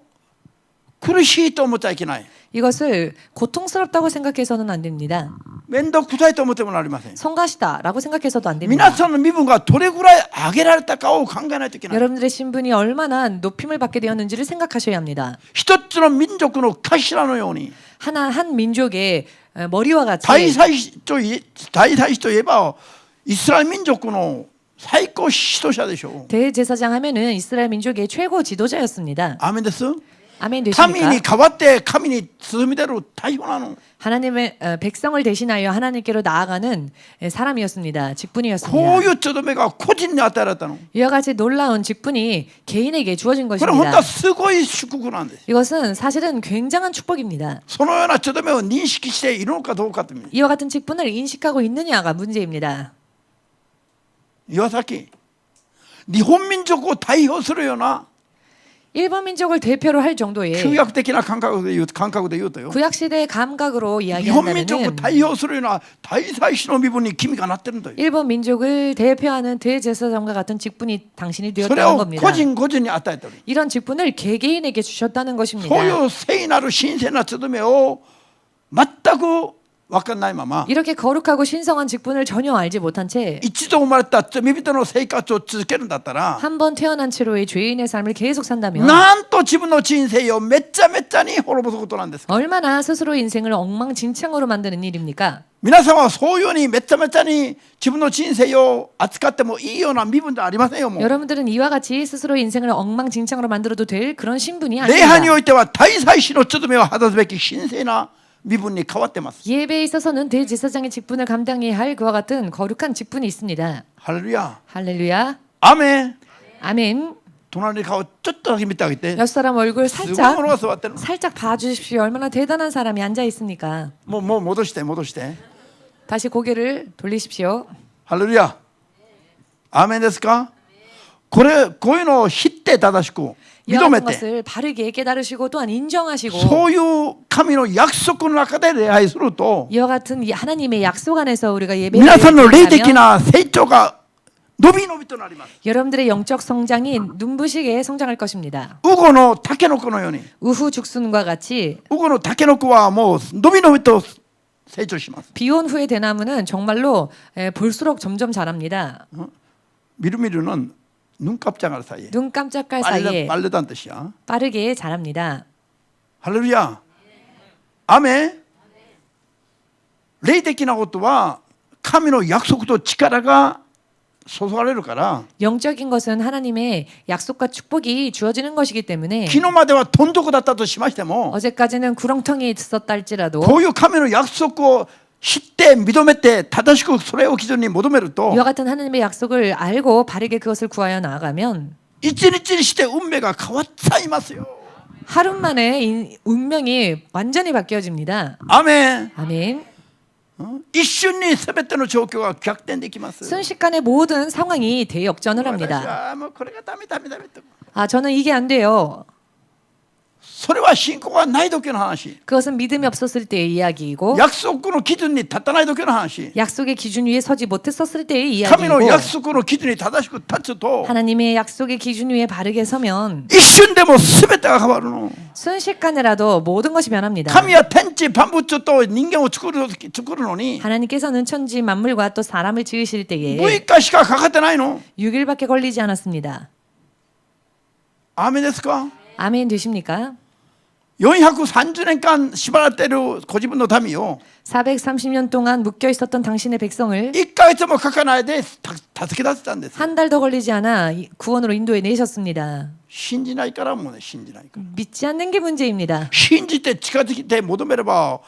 Speaker 1: 苦しいと思っちゃいけない。
Speaker 2: 이것을 고통스럽다고 생각해서는 안 됩니다.
Speaker 1: 面倒くさいと思ってもなりません。
Speaker 2: 성가시다라고 생각해서도 안 됩니다.
Speaker 1: 皆さんの身分がどれぐらい上げられたかを考えないといけない。
Speaker 2: 여러분들의 신분이 얼마나 높임을 받게 되었는지를 생각하셔야 합니다.
Speaker 1: 一つの民族の頭のように
Speaker 2: 한民族의 머리와 같이
Speaker 1: 大祭司といえばイスラエル民族の最高指導者でしょう。
Speaker 2: 대제사장 하면은 이스라엘 민족의 최고 지도자였습니다.
Speaker 1: アーメンです。
Speaker 2: 아멘 되십니까?
Speaker 1: 神に代わって神に進み出る代表なの。
Speaker 2: 하나님의 백성을 대신하여 하나님께로 나아가는 사람이었습니다.
Speaker 1: こ
Speaker 2: 직분이었습니다.
Speaker 1: ういうちょどめが個人に与えられたの。
Speaker 2: 이와 같이 놀라운 직분이 개인에게 주어진
Speaker 1: これ本当
Speaker 2: 것입니다.
Speaker 1: はすごい祝福なんです。
Speaker 2: 이것은 사실은 굉장한 축복입니다.
Speaker 1: そのようなちょどめを認識しているのかどうかという。
Speaker 2: 이와 같은 직분을 인식하고 있느냐가 문제입니다.
Speaker 1: 岩崎、日本民族を代表するような
Speaker 2: 일본 민족을 대표로 할 정도의
Speaker 1: 旧約的な感覚で言うとよ。
Speaker 2: 구약 시대의 감각으로
Speaker 1: 日本民族を
Speaker 2: 이야기한다면
Speaker 1: 代表するような大祭司の身分に君がなってるんだよ。
Speaker 2: 일본 민족을 대표하는 대제사장과 같은 직분이 당신이
Speaker 1: それ
Speaker 2: 되었다는
Speaker 1: を
Speaker 2: 겁니다.
Speaker 1: 個人個人に与えてる。
Speaker 2: 이런 직분을 개개인에게 주셨다는
Speaker 1: そう
Speaker 2: 것입니다.
Speaker 1: いう聖なる神聖なつどめを全く分かんないまま
Speaker 2: 이렇게 거룩하고 신성한 직분을 전혀 알지 못한 채
Speaker 1: 一度生まれた罪人の生活を続けるんだったら
Speaker 2: 한 번 태어난 채로의 죄인의 삶을 계속 산다면
Speaker 1: なんと自分の人生をめっちゃめっちゃに滅ぼすことなんですか。
Speaker 2: 얼마나 스스로 인생을 엉망진창으로 만드는 일입니까?
Speaker 1: 皆さんはそういうようにめっちゃめちゃに自分の人生を扱ってもいいような身分じゃありませんよ。もう
Speaker 2: 여러분들은 이와 같이 스스로 인생을 엉망진창으로 만들어도 될 그런 신분이
Speaker 1: 礼拝に
Speaker 2: 아닙니다.
Speaker 1: おいては大祭司の務めを果たすべき神聖な身分に変わってます。
Speaker 2: 예배에 있어서는 대제사장의 직분을 감당해야 할 그와 같은 거룩한 직분이 있습니다.
Speaker 1: ハレルヤ。
Speaker 2: 할렐루야.
Speaker 1: アメン。
Speaker 2: 아멘.
Speaker 1: 隣の顔ちょっとだけ見てあげて。
Speaker 2: 옆 사람 얼굴
Speaker 1: すごいものが座ってる。
Speaker 2: 살짝 봐주십시오. 얼마나 대단한 사람이 앉아 있습니까?
Speaker 1: もう戻して戻して。
Speaker 2: 다시 고개를 돌리십시오.
Speaker 1: ハレルヤ。アーメンですか。こういうのを知って正しく
Speaker 2: 이와
Speaker 1: 認め
Speaker 2: 같은
Speaker 1: て
Speaker 2: 것을 바르게 깨달으시고 또한 인정하시고
Speaker 1: そういう神の約束の中で礼拝すると
Speaker 2: 이와 같은 이 하나님의 약속 안에서 우리가 예배를
Speaker 1: 皆さんの霊的
Speaker 2: 드린다면
Speaker 1: な成長が伸び伸びとなります。
Speaker 2: 여러분들의 영적 성장이 눈부시게 성장할 것입니다.
Speaker 1: ウゴのタケノコのように
Speaker 2: 우후 죽순과 같이
Speaker 1: ウゴのタケノコはもう伸び伸びと成長します。
Speaker 2: 비온 후의 대나무는 정말로 볼수록 점점 자랍니다.
Speaker 1: 미루미루는 눈 깜짝할 사이에
Speaker 2: 눈 깜짝할 사이에
Speaker 1: 빠르다는 뜻이야.
Speaker 2: 빠르게 자랍니다.
Speaker 1: 할렐루야. 아멘. 霊的なことは神の約束と力が注がれるから
Speaker 2: 영적인 것은 하나님의 약속과 축복이 주어지는 것이기 때문에
Speaker 1: 昨日まではどん底だったとしましても
Speaker 2: 어제까지는 구렁텅이에 있었다 할지라도
Speaker 1: こういう神の約束を知って認めて正しくそれを基準に求めると
Speaker 2: 이와 같은 하나님의 약속을 알고 바르게 그것을 구하여 나아가면
Speaker 1: 一日にして運命が変わっちゃいますよ。
Speaker 2: 하루 만에 운명이 완전히 바뀌어집니다.
Speaker 1: アメン。
Speaker 2: 아멘.
Speaker 1: 一瞬に全ての状況が逆転できます。
Speaker 2: 순식간에 모든 상황이 대역전을
Speaker 1: 私
Speaker 2: 합니다.
Speaker 1: はもうこれがダメダメダメと。
Speaker 2: 아, 저는 이게 안 돼요.
Speaker 1: それは信仰がない時の話。
Speaker 2: 그것은 믿음이 없었을 때의 이야기이고
Speaker 1: 約束の基準に立たない時の話。
Speaker 2: 약속의 기준 위에 서지 못했었을 때의
Speaker 1: 神の
Speaker 2: 이야기이고
Speaker 1: 約束の基準に正しく立つと
Speaker 2: 하나님의 약속의 기준 위에 바르게 서면
Speaker 1: 一瞬でも全てが変わるの。
Speaker 2: 순식간에라도 모든 것이 변합니다.
Speaker 1: 神は天地万物と人間を作るのに
Speaker 2: 하나님께서는 천지 만물과 또 사람을 지으실 때에
Speaker 1: 6日しかかかってないの。
Speaker 2: 6일밖에 걸리지 않았습니다.
Speaker 1: アーメンですか。
Speaker 2: 아멘 되십니까?
Speaker 1: 430年間縛られているご自分の民を
Speaker 2: 430년 동안 묶여 있었던 당신의 백성을
Speaker 1: 1ヶ月もかかないで助け出せたんです。
Speaker 2: 한 달 더 걸리지 않아 구원으로 인도해 내셨습니다.
Speaker 1: 信じないからもうね、信じないから。
Speaker 2: 믿지 않는 게 문제입니다.
Speaker 1: 信じて近づいて求めれば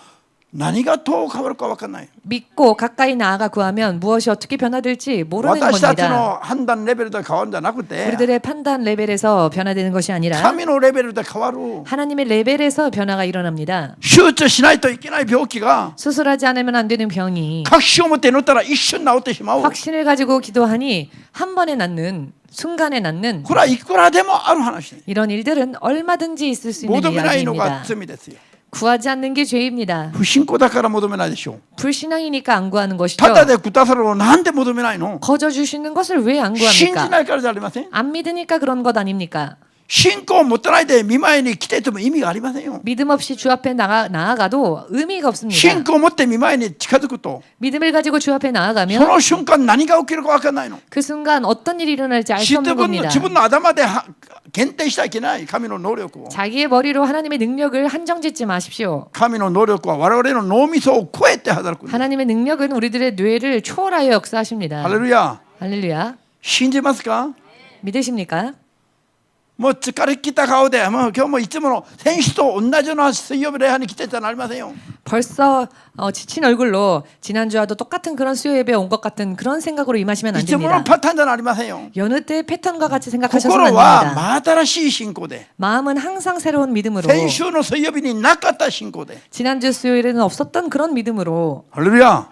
Speaker 1: 何がどう変わるか分かんない。
Speaker 2: 믿고 가까이 나아가 구하면 무엇이 어떻게 변화될지 모르는
Speaker 1: 私たち
Speaker 2: 겁니다.
Speaker 1: の判断レベルで変わるんじゃなくて
Speaker 2: 우리들의 판단 레벨에서 변화되는 것이 아니라
Speaker 1: 神のレベルで変わる。
Speaker 2: 하나님의 레벨에서 변화가 일어납니다.
Speaker 1: 手術しないといけない病気が
Speaker 2: 수술하지 않으면 안 되는 병이
Speaker 1: 確信を持って祈ったら一瞬治ってしまう。
Speaker 2: 확신을 가지고 기도하니 한 번에 낫는 순간에 낫는
Speaker 1: これはいくらでもある話。
Speaker 2: 이런 일들은 얼마든지 있을 수 있는
Speaker 1: 求めないのが
Speaker 2: 이야기입니다.
Speaker 1: 罪ですよ。
Speaker 2: 구하지 않는 게 죄입니다.
Speaker 1: 不信仰だから求めないでしょう。
Speaker 2: 불신앙이니까 안 구하는 것이죠.
Speaker 1: ただでくださるのをなんで求めないの。
Speaker 2: 거저 주시는 것을 왜 안
Speaker 1: 信じ
Speaker 2: 구합니까?
Speaker 1: ないからじゃありません。
Speaker 2: 안 믿으니까 그런 것 아닙니까?
Speaker 1: 信仰を持たないで見舞いに来てても意味がありませんよ。
Speaker 2: 믿음 없이 주 앞에 나아가도 의미가 없습니다.
Speaker 1: 信仰を持って見舞いに近づくと
Speaker 2: 믿음을 가지고 주 앞에
Speaker 1: そ
Speaker 2: 나아가면
Speaker 1: の瞬間何が起きるか分かんないの。
Speaker 2: 그 순간 어떤 일이 일어날지 알 수
Speaker 1: 自
Speaker 2: 없는
Speaker 1: 分の
Speaker 2: 겁니다.
Speaker 1: 自分の頭で限定しちゃいけない神の能力を。
Speaker 2: 자기의 머리로 하나님의 능력을 한정짓지 마십시오.
Speaker 1: 神の能力は我々の脳みそを超えて働くんです。
Speaker 2: 하나님의 능력은 우리들의 뇌를 초월하여 역사하십니다.
Speaker 1: ハレルヤ。
Speaker 2: 할렐루야.
Speaker 1: 信じますか。
Speaker 2: 믿으십니까?
Speaker 1: もう疲れ切った顔でもう今日もいつもの選手と同じような水曜日礼拝に来てたのありませんよ。
Speaker 2: 벌써 지친 얼굴로 지난주와도 똑같은 그런 수요 예배에 온 것 같은 그런 생각으로 임하시면
Speaker 1: い
Speaker 2: 안
Speaker 1: つもの
Speaker 2: 됩니다.
Speaker 1: パターンじゃありませんよ。
Speaker 2: 여느 때 패턴과 같이 생각하셔서는
Speaker 1: 心
Speaker 2: 안
Speaker 1: は
Speaker 2: 됩니다.
Speaker 1: 真新しい信仰で
Speaker 2: 마음은 항상 새로운 믿음으로
Speaker 1: 先週の水曜日になかった信仰で
Speaker 2: 지난주 수요일에는 없었던 그런 믿음으로
Speaker 1: ハレルヤ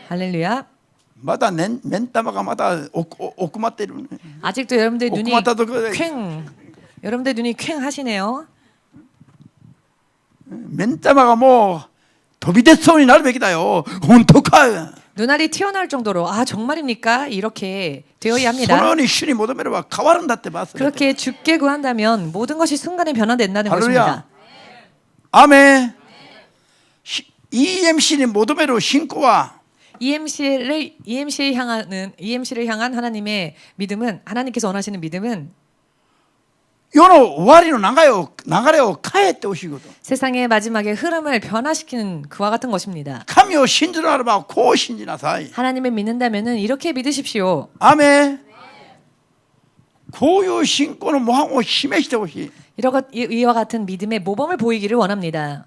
Speaker 2: 할렐루야.
Speaker 1: まだ目ん玉がまだ奥まってるね。
Speaker 2: 아직도 여러분들 눈이
Speaker 1: 奥まったところで
Speaker 2: 여러분들 눈이 퀭 하시네요.
Speaker 1: 目ん玉がもう飛び出そうになるべきだよ。本当か。
Speaker 2: 눈알이 튀어나올 정도로 아 정말입니까? 이렇게 되어야
Speaker 1: そのよ
Speaker 2: 합니다.
Speaker 1: うに主に求めれば変わるんだってます。
Speaker 2: 그렇게 죽게 구한다면 모든 것이 순간에 변화된다는 것입니다.
Speaker 1: 할렐루야. 아멘. EMCに求める信仰は
Speaker 2: EMC를 향한 하나님의 믿음은 하나님께서 원하시는 믿음은
Speaker 1: 世の終わりの流れを変えてほしいこと。
Speaker 2: 세상의 마지막에 흐름을 변화시키는 그와 같은 것입니다.
Speaker 1: 神を信じるならばこう信じなさい。
Speaker 2: 하나님을 믿는다면은 이렇게 믿으십시오.
Speaker 1: アメン。こういう信仰の模範を示してほしい。
Speaker 2: 이와 같은 믿음의 모범을 보이기를 원합니다.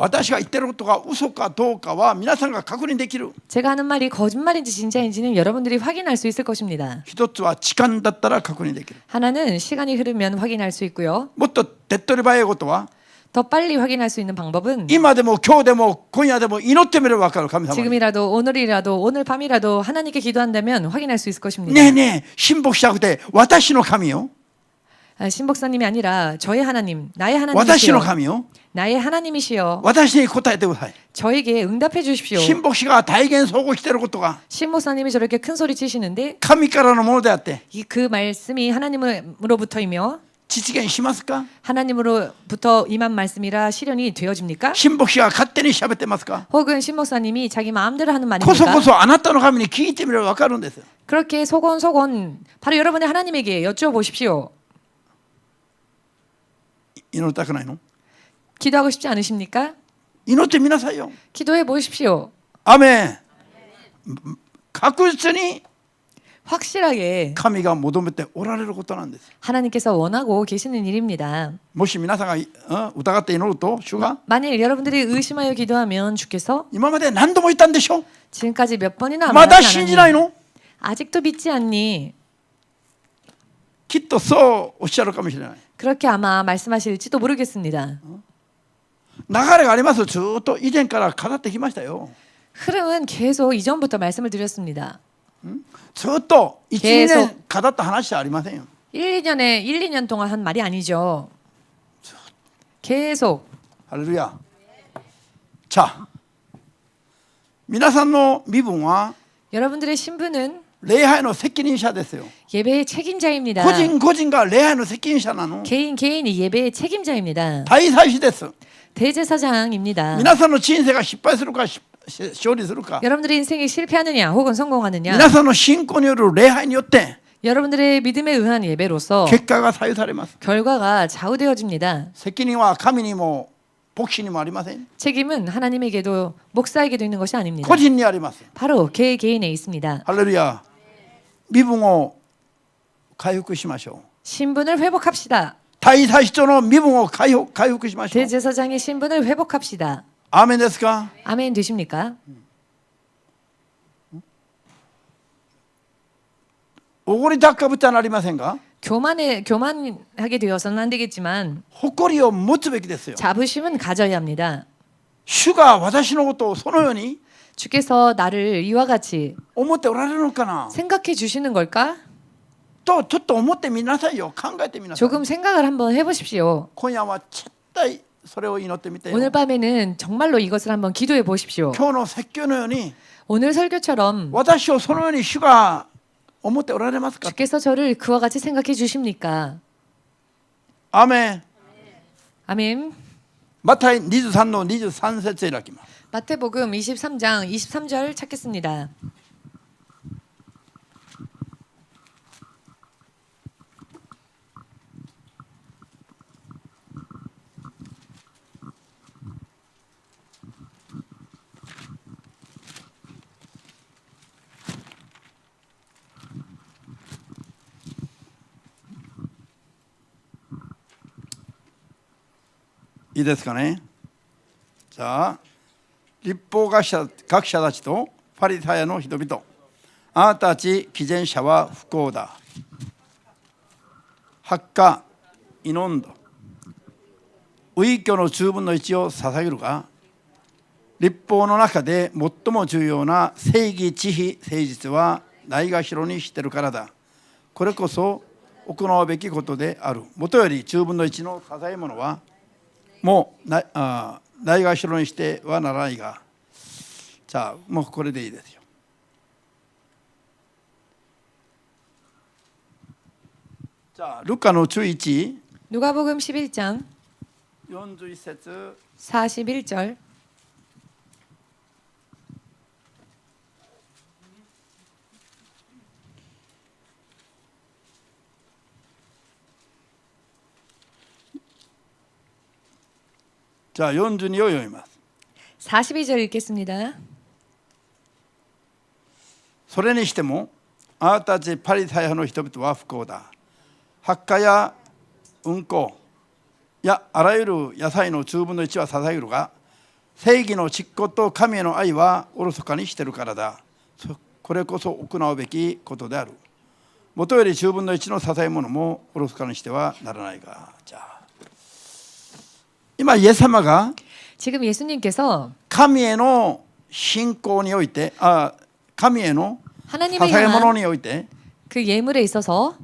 Speaker 1: 私が言ってることが嘘かどうかは皆さんが確認できる。
Speaker 2: 제가 하는 말이 거짓말인지 진짜인지는 여러분들이 확인할 수 있을 것입니다.
Speaker 1: 一つは時間だったら確認できる。
Speaker 2: 하나는 시간이 흐르면 확인할 수 있고요.
Speaker 1: もっと手っ取り早いことは
Speaker 2: 더 빨리 확인할 수 있는 방법은
Speaker 1: 今でも今日でも今夜でも祈ってみれば分かる。神様に。
Speaker 2: 지금이라도 오늘이라도 오늘 밤이라도 하나님께 기도한다면 확인할 수 있을 것입니다.
Speaker 1: ねえねえ信牧しなくて私の神よ。
Speaker 2: 신복사님이 아니라 저의 하나님, 나의
Speaker 1: 私の
Speaker 2: 하나님이시여,
Speaker 1: 神よ。
Speaker 2: 나의 하나님이시여,
Speaker 1: 私に答えてください。
Speaker 2: 저에게 응답해 주십시오.
Speaker 1: 信牧師が体現相互していることが
Speaker 2: 신복사님이 저렇게 큰 소리 치시는데
Speaker 1: 神からのものであって
Speaker 2: 그 말씀이 하나님으로부터이며
Speaker 1: 実現しますか？
Speaker 2: 하나님으로부터 임한 말씀이라 실현이 되어집니까?
Speaker 1: 信牧師が勝手に喋ってますか？
Speaker 2: 혹은 신목사님이 자기 마음대로 하는
Speaker 1: こそ
Speaker 2: 말입니까?
Speaker 1: こそあなたの神に聞いてみれば分かるんです。
Speaker 2: 그렇게 소곤소곤 바로 여러분의 하나님에게 여쭈어보십시오.
Speaker 1: 祈りたくないの？
Speaker 2: 기도하고 싶지 않으십니까?
Speaker 1: 祈ってみなさいよ。
Speaker 2: 기도해 보십시오.
Speaker 1: アメン。確実に
Speaker 2: 확실하게
Speaker 1: 神が求めておられることなんです。
Speaker 2: 하나님께서 원하고 계시는 일입니다.
Speaker 1: もし皆さんが疑って祈ると主が
Speaker 2: 만일 여러분들이 의심하여 기도하면 주께서
Speaker 1: 今まで何度も言ったんでしょ？
Speaker 2: 지금까지 몇 번이나
Speaker 1: まだ
Speaker 2: 말하지
Speaker 1: 信じない
Speaker 2: 않았니?
Speaker 1: の？
Speaker 2: 아직도 믿지 않니?
Speaker 1: きっとそうおっしゃるかもしれない。
Speaker 2: 그렇게 아마 말씀하실지도 모르겠습니다.
Speaker 1: 流れがあります。ずっと以前から語ってきましたよ。
Speaker 2: 흐름은 계속 이전부터 말씀을 드렸습니다.
Speaker 1: ずっと1、2
Speaker 2: 계속
Speaker 1: 年語った話じゃありませんよ。
Speaker 2: 1, 2년 동안 한 말이 아니죠. 계속
Speaker 1: ハレルヤ。자、皆さんの身分は
Speaker 2: 여러분들의 신분은
Speaker 1: 礼拝の責任者ですよ。
Speaker 2: 예배의 책임자입니다.
Speaker 1: 個人個人が礼拝の責任者なの。
Speaker 2: 개인이 예배의 책임자입니다.
Speaker 1: 大祭司です。
Speaker 2: 대제사장입니다.
Speaker 1: 皆さんの人生が失敗するか勝利するか、
Speaker 2: 여러분들의 인생이 실패하느냐 혹은 성공하느냐
Speaker 1: 皆さんの信仰による礼拝によって
Speaker 2: 여러분들의 믿음에 의한 예배로서
Speaker 1: 結果が左右されます。
Speaker 2: 결과가 좌우되어집니다.
Speaker 1: 責任は神にも牧師にもありません。
Speaker 2: 책임은 하나님에게도 목사에게도 있는 것이 아닙니다.
Speaker 1: 個人にあります。
Speaker 2: 바로 개인에 있습니다.
Speaker 1: ハレルヤ。身分を回復しましょう。
Speaker 2: 신분을 회복합시다.
Speaker 1: 大祭司長の身分を回復しましょう。
Speaker 2: 대제사장의 신분을 회복합시다.
Speaker 1: アーメンですか？
Speaker 2: 아멘 되십니까?
Speaker 1: おごり高ぶってはなりませんか？
Speaker 2: 교만하게 되어서는 안 되겠지만
Speaker 1: 誇りを持つべきですよ。
Speaker 2: 자부심은 가져야 합니다.
Speaker 1: 主が私のことをそのように
Speaker 2: 주께서 나를 이와 같이
Speaker 1: 思っておられるのかな
Speaker 2: 생각해 주시는 걸까?
Speaker 1: とちょっと思ってみなさいよ。考えてみなさい。
Speaker 2: 조금 생각을 한번 해보십시오.
Speaker 1: 今夜は絶対それを祈ってみてよ。
Speaker 2: 오늘 밤에는 정말로 이것을 한번 기도해 보십시오.
Speaker 1: 今日の説教のように
Speaker 2: 오늘 설교처럼
Speaker 1: 私をそのように主が思っておられますか？
Speaker 2: 주께서 저를 그와 같이 생각해 주십니까?
Speaker 1: アーメン。
Speaker 2: 아멘.
Speaker 1: マタイ23の23節開きます。
Speaker 2: 마태복음 23장 23절 찾겠습니다.
Speaker 1: いいですかね。じゃあ立法学者たちとパリサイの人々、あなたたち偽善者は不幸だ。発火、イノンド、ウイキョの10分の1を捧げるが、立法の中で最も重要な正義、慈悲、誠実はないがしろにしてるからだ。これこそ行うべきことである。もとより10分の1の捧げ物はもうないがしろにしてはならないが、じゃあもうこれでいいですよ。じゃあルカの11
Speaker 2: 누가복음 11장
Speaker 1: 41節
Speaker 2: 41절.
Speaker 1: 자, 42を読みます。
Speaker 2: 42절 읽겠습니다.
Speaker 1: それにしてもあなたたちパリサイ派の人々は不幸だ。発火や運行やあらゆる野菜の10分の1は捧げるが、正義の実行と神への愛はおろそかにしてるからだ。これこそ行うべきことである。もとより10分の1の捧げ物もおろそかにしてはならないが。じゃあ今イエス様が
Speaker 2: 지금 예수님께서
Speaker 1: 神への信仰において、神への
Speaker 2: 하나님을
Speaker 1: 捧げ物
Speaker 2: 향한
Speaker 1: において
Speaker 2: 그 예물에 있어서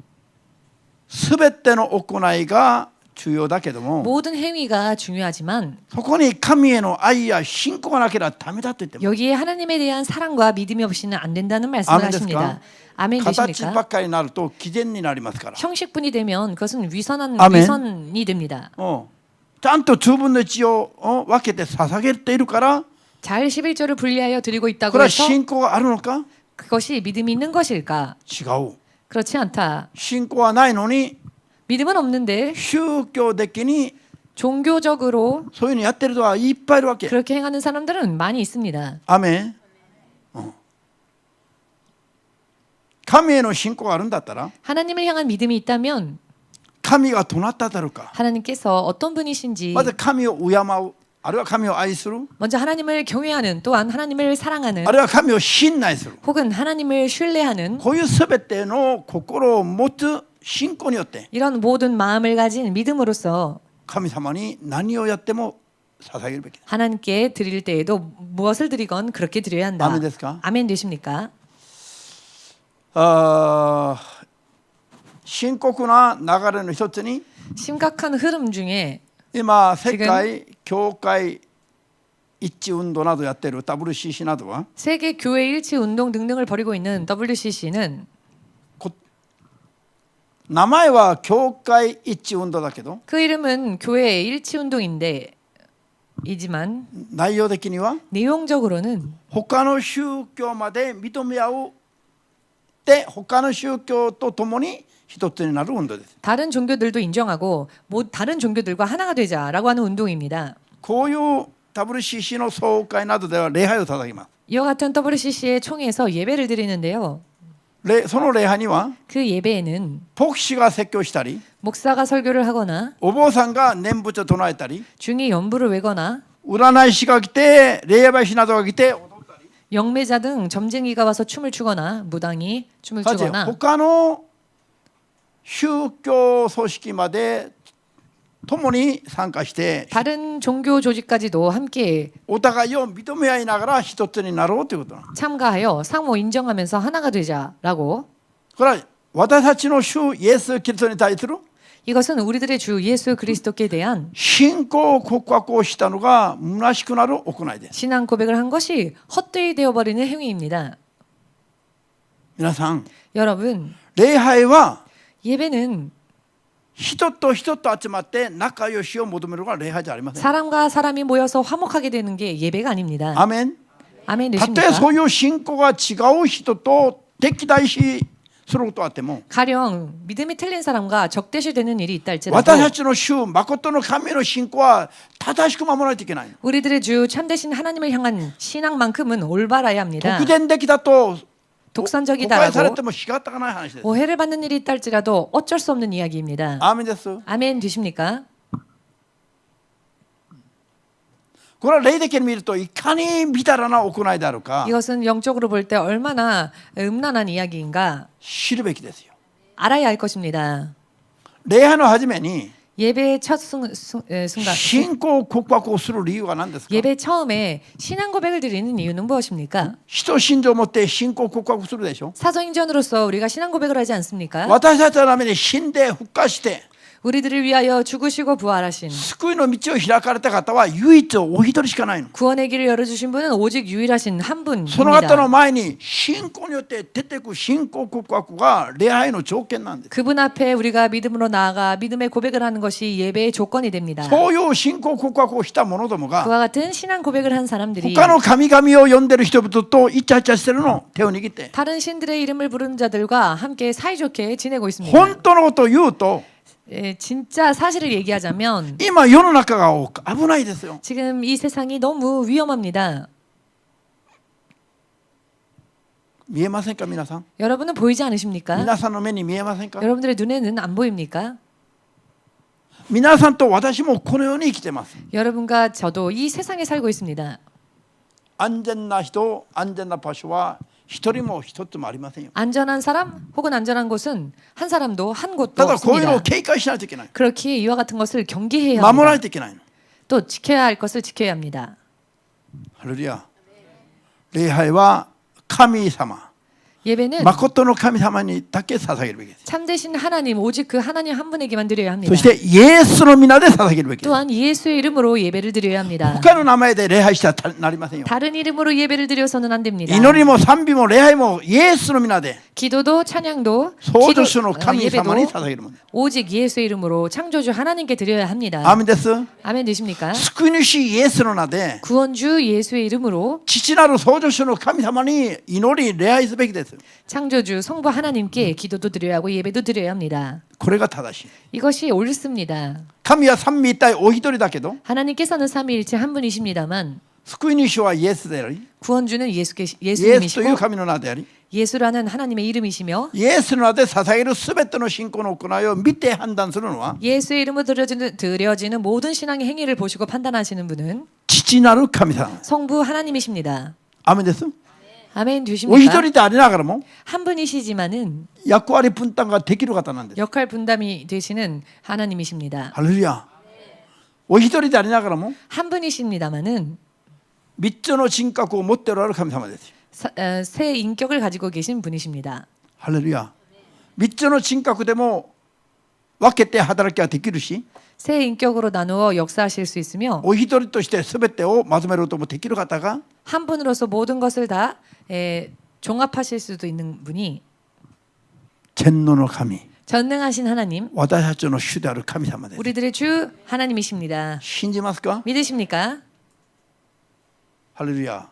Speaker 1: すべての行いが重要だけども、
Speaker 2: 모든 행위가 중요하지만
Speaker 1: そこに神への愛や信仰がなければダメだと言ってます。
Speaker 2: 여기에 하나님에 대한 사랑과 믿음이 없이는 안 된다는 말씀을
Speaker 1: 아멘
Speaker 2: 하십니다. 아멘
Speaker 1: 形ば
Speaker 2: 되십니까?
Speaker 1: っかりになると偽善になりますから。
Speaker 2: 형식분이 되면 그것은 위선한
Speaker 1: 아멘.
Speaker 2: 위선이 됩니다.
Speaker 1: ちゃんと10分の1を分けて捧げているから、
Speaker 2: 잘 11조를 분리하여 드리고
Speaker 1: こ
Speaker 2: 있다고
Speaker 1: れは
Speaker 2: 해서
Speaker 1: 信仰があるのか？
Speaker 2: 그것이 믿음이 있는 것일까?
Speaker 1: 違う。
Speaker 2: 그렇지 않다.
Speaker 1: 信仰はないのに
Speaker 2: 믿음은 없는데
Speaker 1: 宗教的に
Speaker 2: 종교적으로
Speaker 1: そういうのやってる人はいっぱいいるわけ。
Speaker 2: 그렇게 행하는 사람들은 많이 있습니다.
Speaker 1: アメン。神への信仰があるんだったら、
Speaker 2: 하나님을 향한 믿음이 있다면
Speaker 1: 神がどなただろうか。
Speaker 2: 하나님께서 어떤 분이신지
Speaker 1: まず神を敬う、あるいは神を愛する、
Speaker 2: 먼저 하나님을 경외하는, 또한 하나님을 사랑하는,
Speaker 1: あるいは神を信頼する、
Speaker 2: 혹은 하나님을 신뢰하는
Speaker 1: こういうすべての心を持つ信仰によって
Speaker 2: 이런 모든 마음을 가진 믿음으로써
Speaker 1: 神様に何をやっても捧げるべきだ。
Speaker 2: 하나님께 드릴 때에도 무엇을 드리건 그렇게 드려야 한다.
Speaker 1: 아멘ですか?
Speaker 2: 아멘 되십니까?
Speaker 1: 深刻な流れの一つに
Speaker 2: 심각한 흐름 중에
Speaker 1: 今世界教会一致運動などやっている WCC などは
Speaker 2: 세계 교회 일치 운동 등등을 벌이고 있는 WCC는
Speaker 1: 名前は教会一致運動だけど
Speaker 2: 그 이름은 교회 일치 운동인데 이지만
Speaker 1: 内容的には
Speaker 2: 내용적으로는
Speaker 1: 他の宗教まで認め合うで他の宗教と共に一つになる運動です。
Speaker 2: 다른 종교들도 인정하고 다른 종교들과 하나가 되자라고 하는 운동입니다.
Speaker 1: こういう WCC の総会などでは礼拝を捧げます。
Speaker 2: 이와 같은 WCC의 총회에서 예배를 드리는데요.
Speaker 1: その礼拝には
Speaker 2: 그 예배에는
Speaker 1: 牧師が説教したり
Speaker 2: 목사가 설교를 하거나
Speaker 1: お坊さんが念仏を唱えたり
Speaker 2: 중이 연부를 외거나
Speaker 1: 占い師が来て霊媒師などが来て踊ったり
Speaker 2: 영매자 등 점쟁이가 와서 춤을 추거나 무당이 춤을 추거나
Speaker 1: 他の宗教組織まで共に参加して
Speaker 2: 다른 종교 조직까지도 함께
Speaker 1: お互いを認め合いながら一つになろうということなの。
Speaker 2: 참가하여 상호 인정하면서 하나가 되자라고.
Speaker 1: これは私たちの主イエス・キリストに対する
Speaker 2: 이것은 우리들의 주 예수 그리스도께 대한
Speaker 1: 信仰告白をしたのが虚しくなる行いです。
Speaker 2: 신앙 고백을 한 것이 헛되이 되어버리는 행위입니다.
Speaker 1: 皆さん
Speaker 2: 여러분,
Speaker 1: 礼拝は
Speaker 2: 예배는
Speaker 1: 人と人と集まって仲良しを求めるのが礼拝じゃありません。
Speaker 2: 사람과 사람이 모여서 화목하게 되는 게 예배가 아닙니다.
Speaker 1: アメン。
Speaker 2: 아멘
Speaker 1: たとえ
Speaker 2: 되십니까?
Speaker 1: そういう信仰が違う人と敵対しすることがあっても
Speaker 2: 가령 믿음이 틀린 사람과 적대시되는 일이 있다
Speaker 1: 私
Speaker 2: 할지라도
Speaker 1: たちの主誠の神の信仰は正しく守らないといけない。
Speaker 2: 우리들의 주 참되신 하나님을 향한 신앙만큼은 올바라야 합니다.
Speaker 1: 特伝的だと誤解され
Speaker 2: 독선적이다라고
Speaker 1: ても仕方がない話です。
Speaker 2: 오해를 받는 일이 있다 할지라도 어쩔 수 없는 이야기입니다.
Speaker 1: アーメンです。
Speaker 2: 아멘 되십니까?
Speaker 1: これは霊的に見るといかにみだらな行いであるか
Speaker 2: 이것은 영적으로 볼 때 얼마나 음란한 이야기인가
Speaker 1: 知るべきですよ。
Speaker 2: 알아야 할 것입니다.
Speaker 1: 礼拝の初めに
Speaker 2: 예배의 첫 순간
Speaker 1: 信仰告白をする理由は何ですか？
Speaker 2: 예배 처음에 신앙 고백을 드리는 이유는 무엇입니까?
Speaker 1: 使徒信条を持って信仰告白するでしょ。
Speaker 2: 사도행전으로서 우리가 신앙 고백을 하지 않습니까?
Speaker 1: 私たちのために死んで復活して
Speaker 2: 우리들을 위하여 죽으시고 부활하신
Speaker 1: 救いの道を開かれた方は唯一お一人しかないの。
Speaker 2: 구원의 길을 열어주신 분은 오직 유일하신 한
Speaker 1: その方の
Speaker 2: 분입니다.
Speaker 1: 前に信仰によって出てくる信仰告白が礼拝の条件なんです。
Speaker 2: 그분 앞에 우리가 믿음으로 나아가 믿음의 고백을 하는 것이 예배의 조건이 됩니다.
Speaker 1: そういう信仰告白をした者どもが
Speaker 2: 그와 같은 신앙 고백을 한 사람들이
Speaker 1: 他の神々を呼んでる人々とイチャイチャしてるのを手を握って
Speaker 2: 다른 신들의 이름을 부르는 자들과 함께 사이좋게 지내고 있습니다.
Speaker 1: 本当のことを言うと
Speaker 2: 진짜 사실을 얘기하자면
Speaker 1: 今世の中が危ないですよ。
Speaker 2: 지금 이 세상이 너무 위험합니다.
Speaker 1: 見えませんか皆さん？
Speaker 2: 여러분은 보이지 않으십니까?
Speaker 1: 皆さんの目に見えませんか？
Speaker 2: 여러분들의 눈에는 안 보입니까?
Speaker 1: 皆さんと私もこのように生きてます。
Speaker 2: 여러분과 저도 이 세상에 살고 있습니다.
Speaker 1: 安全な人、安全な場所は一人も一つもありませんよ。
Speaker 2: 안전한 사람 혹은 안전한 곳은 한 사람도 한 곳도
Speaker 1: ただこういうのを
Speaker 2: 없습니다.
Speaker 1: 警戒しないといけない。
Speaker 2: 그렇기에 이와 같은 것을 경계해야
Speaker 1: 守らない
Speaker 2: 합니다.
Speaker 1: といけないの。
Speaker 2: 또 지켜야 할 것을 지켜야 합니다.
Speaker 1: ハレルヤ。礼拝は神様、
Speaker 2: 예배는
Speaker 1: 誠の神様にだけ捧げるべきです。
Speaker 2: 참되신 하나님 오직 그 하나님 한 분에게만 드려야 합니다.
Speaker 1: そしてイエスの皆で捧げるべきです。
Speaker 2: 또한 예수의 이름으로 예배를 드려야 합니다.
Speaker 1: 他の名前で礼拝してはなりませんよ。
Speaker 2: 다른 이름으로 예배를 드려서는 안 됩니다.
Speaker 1: 祈りも賛美も礼拝もイエスの皆で
Speaker 2: 기도도 찬양도
Speaker 1: 創造主の神様に
Speaker 2: 예배도
Speaker 1: 捧げるもの。
Speaker 2: 오직 예수의 이름으로 창조주 하나님께 드려야 합니다.
Speaker 1: アーメンです。
Speaker 2: 아멘 되십니까?
Speaker 1: 救い主イエスの名で
Speaker 2: 구원주 예수의 이름으로
Speaker 1: 父なる創造主の神様に祈り礼拝すべきです。
Speaker 2: 창조주 성부 하나님께 기도도 드려야 하고 예배도 드려야 합니다.
Speaker 1: これが正しい。
Speaker 2: 이것이 옳습니다.
Speaker 1: 神は三位一体お一人だけど
Speaker 2: 하나님께서는 삼위일체 한 분이십니다만
Speaker 1: 救い主はイエスであり
Speaker 2: 구원주는
Speaker 1: イエスという
Speaker 2: 예수님이시고
Speaker 1: 神の名であり
Speaker 2: 예수라는 하나님의 이름이시며
Speaker 1: イエスの名で捧げるすべての信仰の行いを見て判断するのは
Speaker 2: 예수의 이름으로 드려지는 모든 신앙의 행위를 보시고 판단하시는 분은
Speaker 1: 父なる神様。
Speaker 2: 성부 하나님이십니다.
Speaker 1: アーメンです。
Speaker 2: 아멘
Speaker 1: お一
Speaker 2: 되십니까?
Speaker 1: 人でありながらも
Speaker 2: 한 분이시지만은
Speaker 1: 役割分担ができる方なんです。
Speaker 2: 역할 분담이 되시는 하나님이십니다.
Speaker 1: ハレルヤ。お一人でありながらも
Speaker 2: 한 분이십니다만은
Speaker 1: 三つの人格を持っておられる神様ですよ。
Speaker 2: 새 인격을 가지고 계신 분이십니다.
Speaker 1: ハレルヤ。三つの人格でも分けて働きができるし
Speaker 2: 새 인격으로 나누어 역사하실 수 있으며
Speaker 1: お一人として全てをまとめることもできる方が
Speaker 2: 한 분으로서 모든 것을 다 종합하실 수도 있는 분이
Speaker 1: 全能の神、
Speaker 2: 전능하신 하나님,
Speaker 1: 私たちの主である神様です。
Speaker 2: 우리들의 주 하나님이십니다.
Speaker 1: 信じますか？
Speaker 2: 믿으십니까?
Speaker 1: ハレルヤ。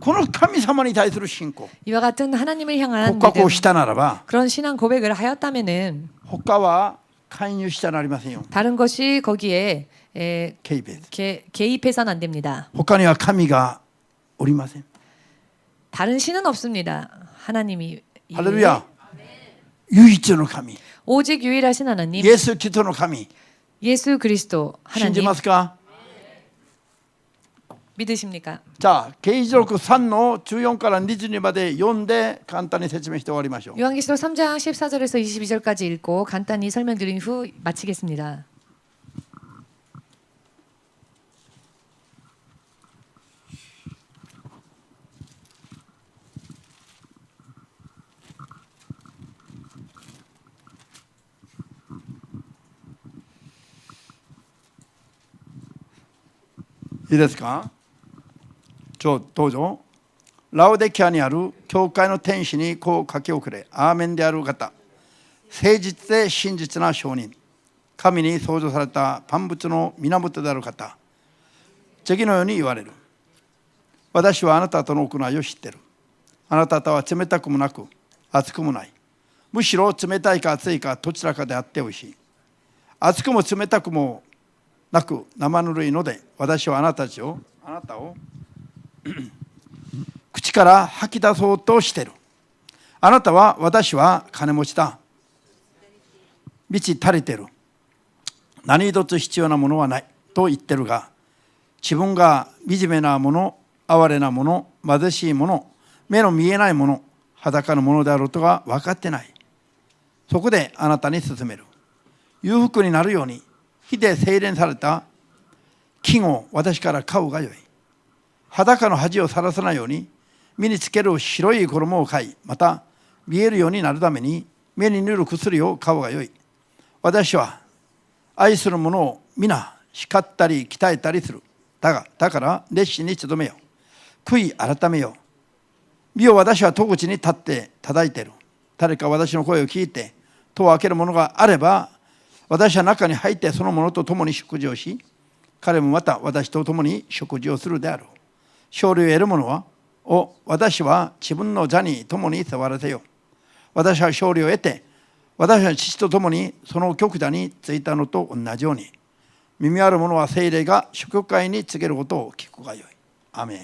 Speaker 1: この神様に対する信仰、
Speaker 2: 이와 같은 하나님을 향한
Speaker 1: 告白
Speaker 2: 믿음,
Speaker 1: をしたならば
Speaker 2: 그런 신앙 고백을 하였다면은
Speaker 1: 他は介入してはなりませんよ。
Speaker 2: 다른 것이 거기에
Speaker 1: ケイベです。
Speaker 2: 개입해서는 안 됩니다.
Speaker 1: 他には神がおりません。
Speaker 2: 다른 신은 없습니다. 하나님이
Speaker 1: ハレルヤ。唯一の神、
Speaker 2: 오직 유일하신 하나님,
Speaker 1: イエス・キリストの神、
Speaker 2: 예수 그리스도
Speaker 1: 信じ
Speaker 2: 하나님
Speaker 1: ますか？
Speaker 2: 믿으십니까?
Speaker 1: じゃあ啓示録3の14から22まで読んで簡単に説明して終わりましょう。
Speaker 2: 요한계시록 3장 14절에서 22절까지 읽고 간단히 설명드린 후 마치겠습니다.
Speaker 1: いいですか？どうぞ。ラオデキアにある教会の天使にこう書き送れ。アーメンである方。誠実で真実な証人。神に創造された万物の源である方。次のように言われる。私はあなたとの行いを知っている。あなた方は冷たくもなく、熱くもない。むしろ冷たいか熱いかどちらかであっておいしい。熱くも冷たくもなく生ぬるいので、私はあなたを口から吐き出そうとしている。あなたは私は金持ちだ。満ち足りている。何一つ必要なものはないと言ってるが、自分が惨めなもの、哀れなもの、貧しいもの、目の見えないもの、裸のものであることが分かってない。そこであなたに勧める。裕福になるように火で精錬された金を私から買うがよい。裸の恥をさらさないように身につける白い衣を買い、また見えるようになるために目に塗る薬を買うがよい。私は愛する者を皆叱ったり鍛えたりする。だから熱心に努めよ。悔い改めよ。見よ、私は戸口に立って叩いている。誰か私の声を聞いて戸を開ける者があれば、私は中に入ってその者と共に食事をし、彼もまた私と共に食事をするであろう。勝利を得る者は、私は自分の座に共に座らせよう。私は勝利を得て、私は父と共にその極座についたのと同じように、耳ある者は聖霊が祝会に告げることを聞くがよい。アメン。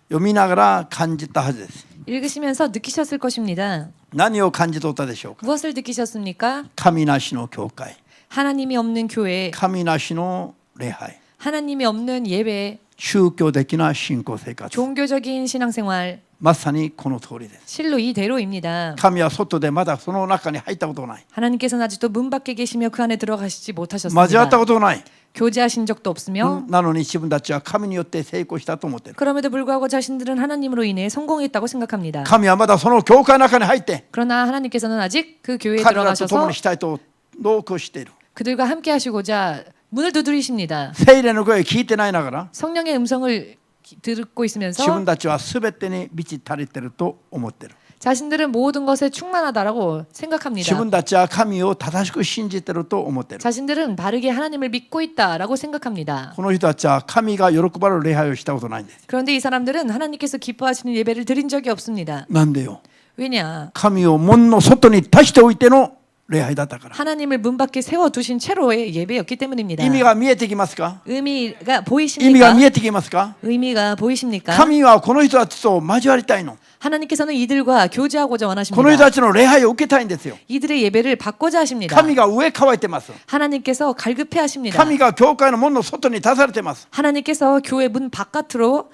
Speaker 1: 読みながら感じたはずです。
Speaker 2: 읽으시면서 느끼셨을 것입니다.
Speaker 1: 何を感じ取ったでしょうか。
Speaker 2: 무엇을 느끼셨습니까?
Speaker 1: 神なしの教会、
Speaker 2: 하나님이 없는 교회,
Speaker 1: 神なしの礼拝、
Speaker 2: 하나님이 없는 예배,
Speaker 1: 宗教的な信仰生活、
Speaker 2: 종교적인 신앙생활.
Speaker 1: まさにこの通りです。
Speaker 2: 실로 이대로입니다.
Speaker 1: 神は外でまだその中に入ったことがない。
Speaker 2: 하나님께서는 아직도 문 밖에 계시며 그 안에 들어가시지
Speaker 1: 交わった
Speaker 2: 못하셨습니다.
Speaker 1: ことがない。
Speaker 2: 교제하신 적도 없으며
Speaker 1: なのに自分たちは神によって成功したと思っている。
Speaker 2: 그럼에도 불구하고 자신들은 하나님으로 인해 성공했다고 생각합니다.
Speaker 1: 神はまだその教会の中に入って
Speaker 2: 그러나 하나님께서는 아직 그 교회에
Speaker 1: 彼らと共
Speaker 2: 들어가셔서
Speaker 1: にしたいとノークしている。
Speaker 2: 그들과 함께 하시고자 문을 두드리십니다.
Speaker 1: 聖霊の声を聞いてないながら
Speaker 2: 성령의 음성을 듣고 있으면서
Speaker 1: 自分たちは全てに満ち足りていると思っている。
Speaker 2: 자신들은 모든 것에 충만하다라고
Speaker 1: 自
Speaker 2: 생각합니다.
Speaker 1: 分たちは神を正しく信じていると思っている。
Speaker 2: 자신들은 바르게 하나님을 믿고 있다라고 생각합니다.
Speaker 1: この人たちは神が喜ばれる礼拝をしたことないんです。
Speaker 2: 그런데 이 사람들은 하나님께서 기뻐하시는 예배를 드린 적이 없습니다.
Speaker 1: なんでよ。
Speaker 2: 왜냐?
Speaker 1: 神を門の外に出しておいての礼拝だったから。
Speaker 2: 하나님을 문 밖에 세워두신 채로의 예배였기 때문입니다.
Speaker 1: 意味が見えてきますか。
Speaker 2: 의미가
Speaker 1: 意味が
Speaker 2: 보이십니까?
Speaker 1: 見えてきますか。
Speaker 2: 의미가 보이십니까?
Speaker 1: 神はこの人たちと交わりたいの。
Speaker 2: 하나님께서는 이들과 교제하고자
Speaker 1: この人
Speaker 2: 원하십니다.
Speaker 1: たちの礼拝を受けたいんですよ。
Speaker 2: 이들의 예배를 받고자 하십니다.
Speaker 1: 神が上乾いてます。
Speaker 2: 하나님께서 갈급해 하십니다.
Speaker 1: 神が教会の門の外に出されてます。
Speaker 2: 하나님께서 교회 문 바깥으로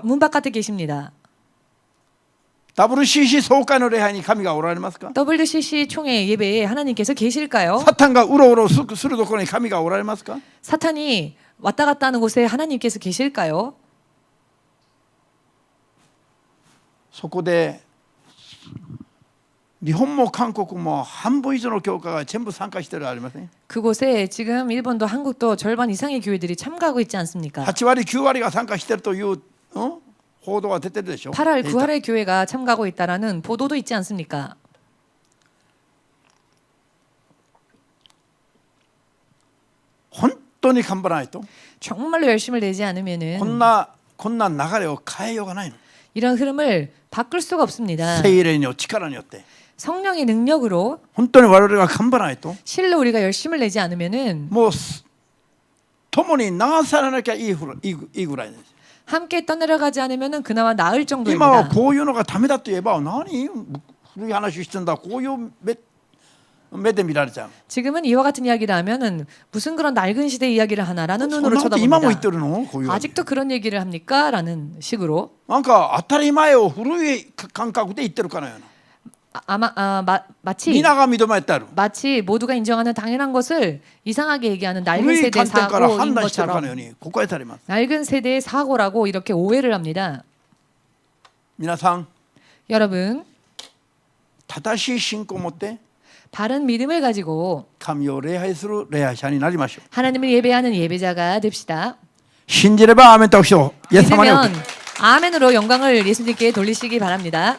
Speaker 2: 문 바깥에 계십니다.
Speaker 1: WCC 総会の礼拝に神がおられますか。
Speaker 2: WCC 총회 예배에 하나님께서 계실까요?
Speaker 1: サタンがうろうろするところに神がおられますか。
Speaker 2: 사탄이 왔다 갔다 하는 곳에 하나님께서 계실까요?
Speaker 1: そこで日本も韓国も半分以上の教会が全部参加しているありません。
Speaker 2: 그곳에 지금 일본도 한국도 절반 이상의 교회들이 참가하고 있지 않습니까?
Speaker 1: 8割9割が参加しているという、報道が出てるでしょ。
Speaker 2: 8할 9할의 교회가 참가하고 있다라는 보도도 있지 않습니까?
Speaker 1: 本当に頑張らないと
Speaker 2: 정말로 열심을 내지 않으면은
Speaker 1: こんな流れを変えようがないの。
Speaker 2: 이런 흐름을 바꿀 수가 없습니다.
Speaker 1: 聖霊の力によって
Speaker 2: 성령의 능력으로
Speaker 1: 本当に我々が頑張らないと
Speaker 2: 실로 우리가 열심을 내지 않으면은
Speaker 1: もう共に流されなきゃいいぐらいです。
Speaker 2: 함께 떠내려가지 않으면은 그나마 나을
Speaker 1: 今は
Speaker 2: 정도입니다.
Speaker 1: こういうのがダメだと言えば何古い話してんだ、こういう目で見られちゃう。
Speaker 2: 지금은 이와 같은 이야기를 하면은 무슨 그런 낡은 시대 이야기를 하나라는
Speaker 1: そん
Speaker 2: 눈으로
Speaker 1: なこと今も言っ
Speaker 2: 쳐다봅니다.
Speaker 1: てるの。こういう
Speaker 2: 아직도 그런 얘기를 합니까? 라는 식으로
Speaker 1: なんか当たり前を古い感覚で言ってるかのような。
Speaker 2: 마치
Speaker 1: 皆が認めてある
Speaker 2: 마치 모두가 인정하는 당연한 것을 이상하게 얘기하는 낡은
Speaker 1: 古い
Speaker 2: 세대
Speaker 1: 観点から判
Speaker 2: 사고인
Speaker 1: 断してるかのよう
Speaker 2: 것처럼
Speaker 1: にここへされます。
Speaker 2: 낡은 세대의 사고라고 이렇게 오해를 합니다.
Speaker 1: 皆さん
Speaker 2: 여러분
Speaker 1: 正しい信仰を持って
Speaker 2: 바른 믿음을 가지고
Speaker 1: 神を礼拝する礼拝者になりましょう。
Speaker 2: 하나님을 예배하는 예배자가 됩시다.
Speaker 1: 信じればアーメンとしよう。イエス様における
Speaker 2: 믿으면 아멘으로 영광을 예수님께 돌리시기 바랍니다.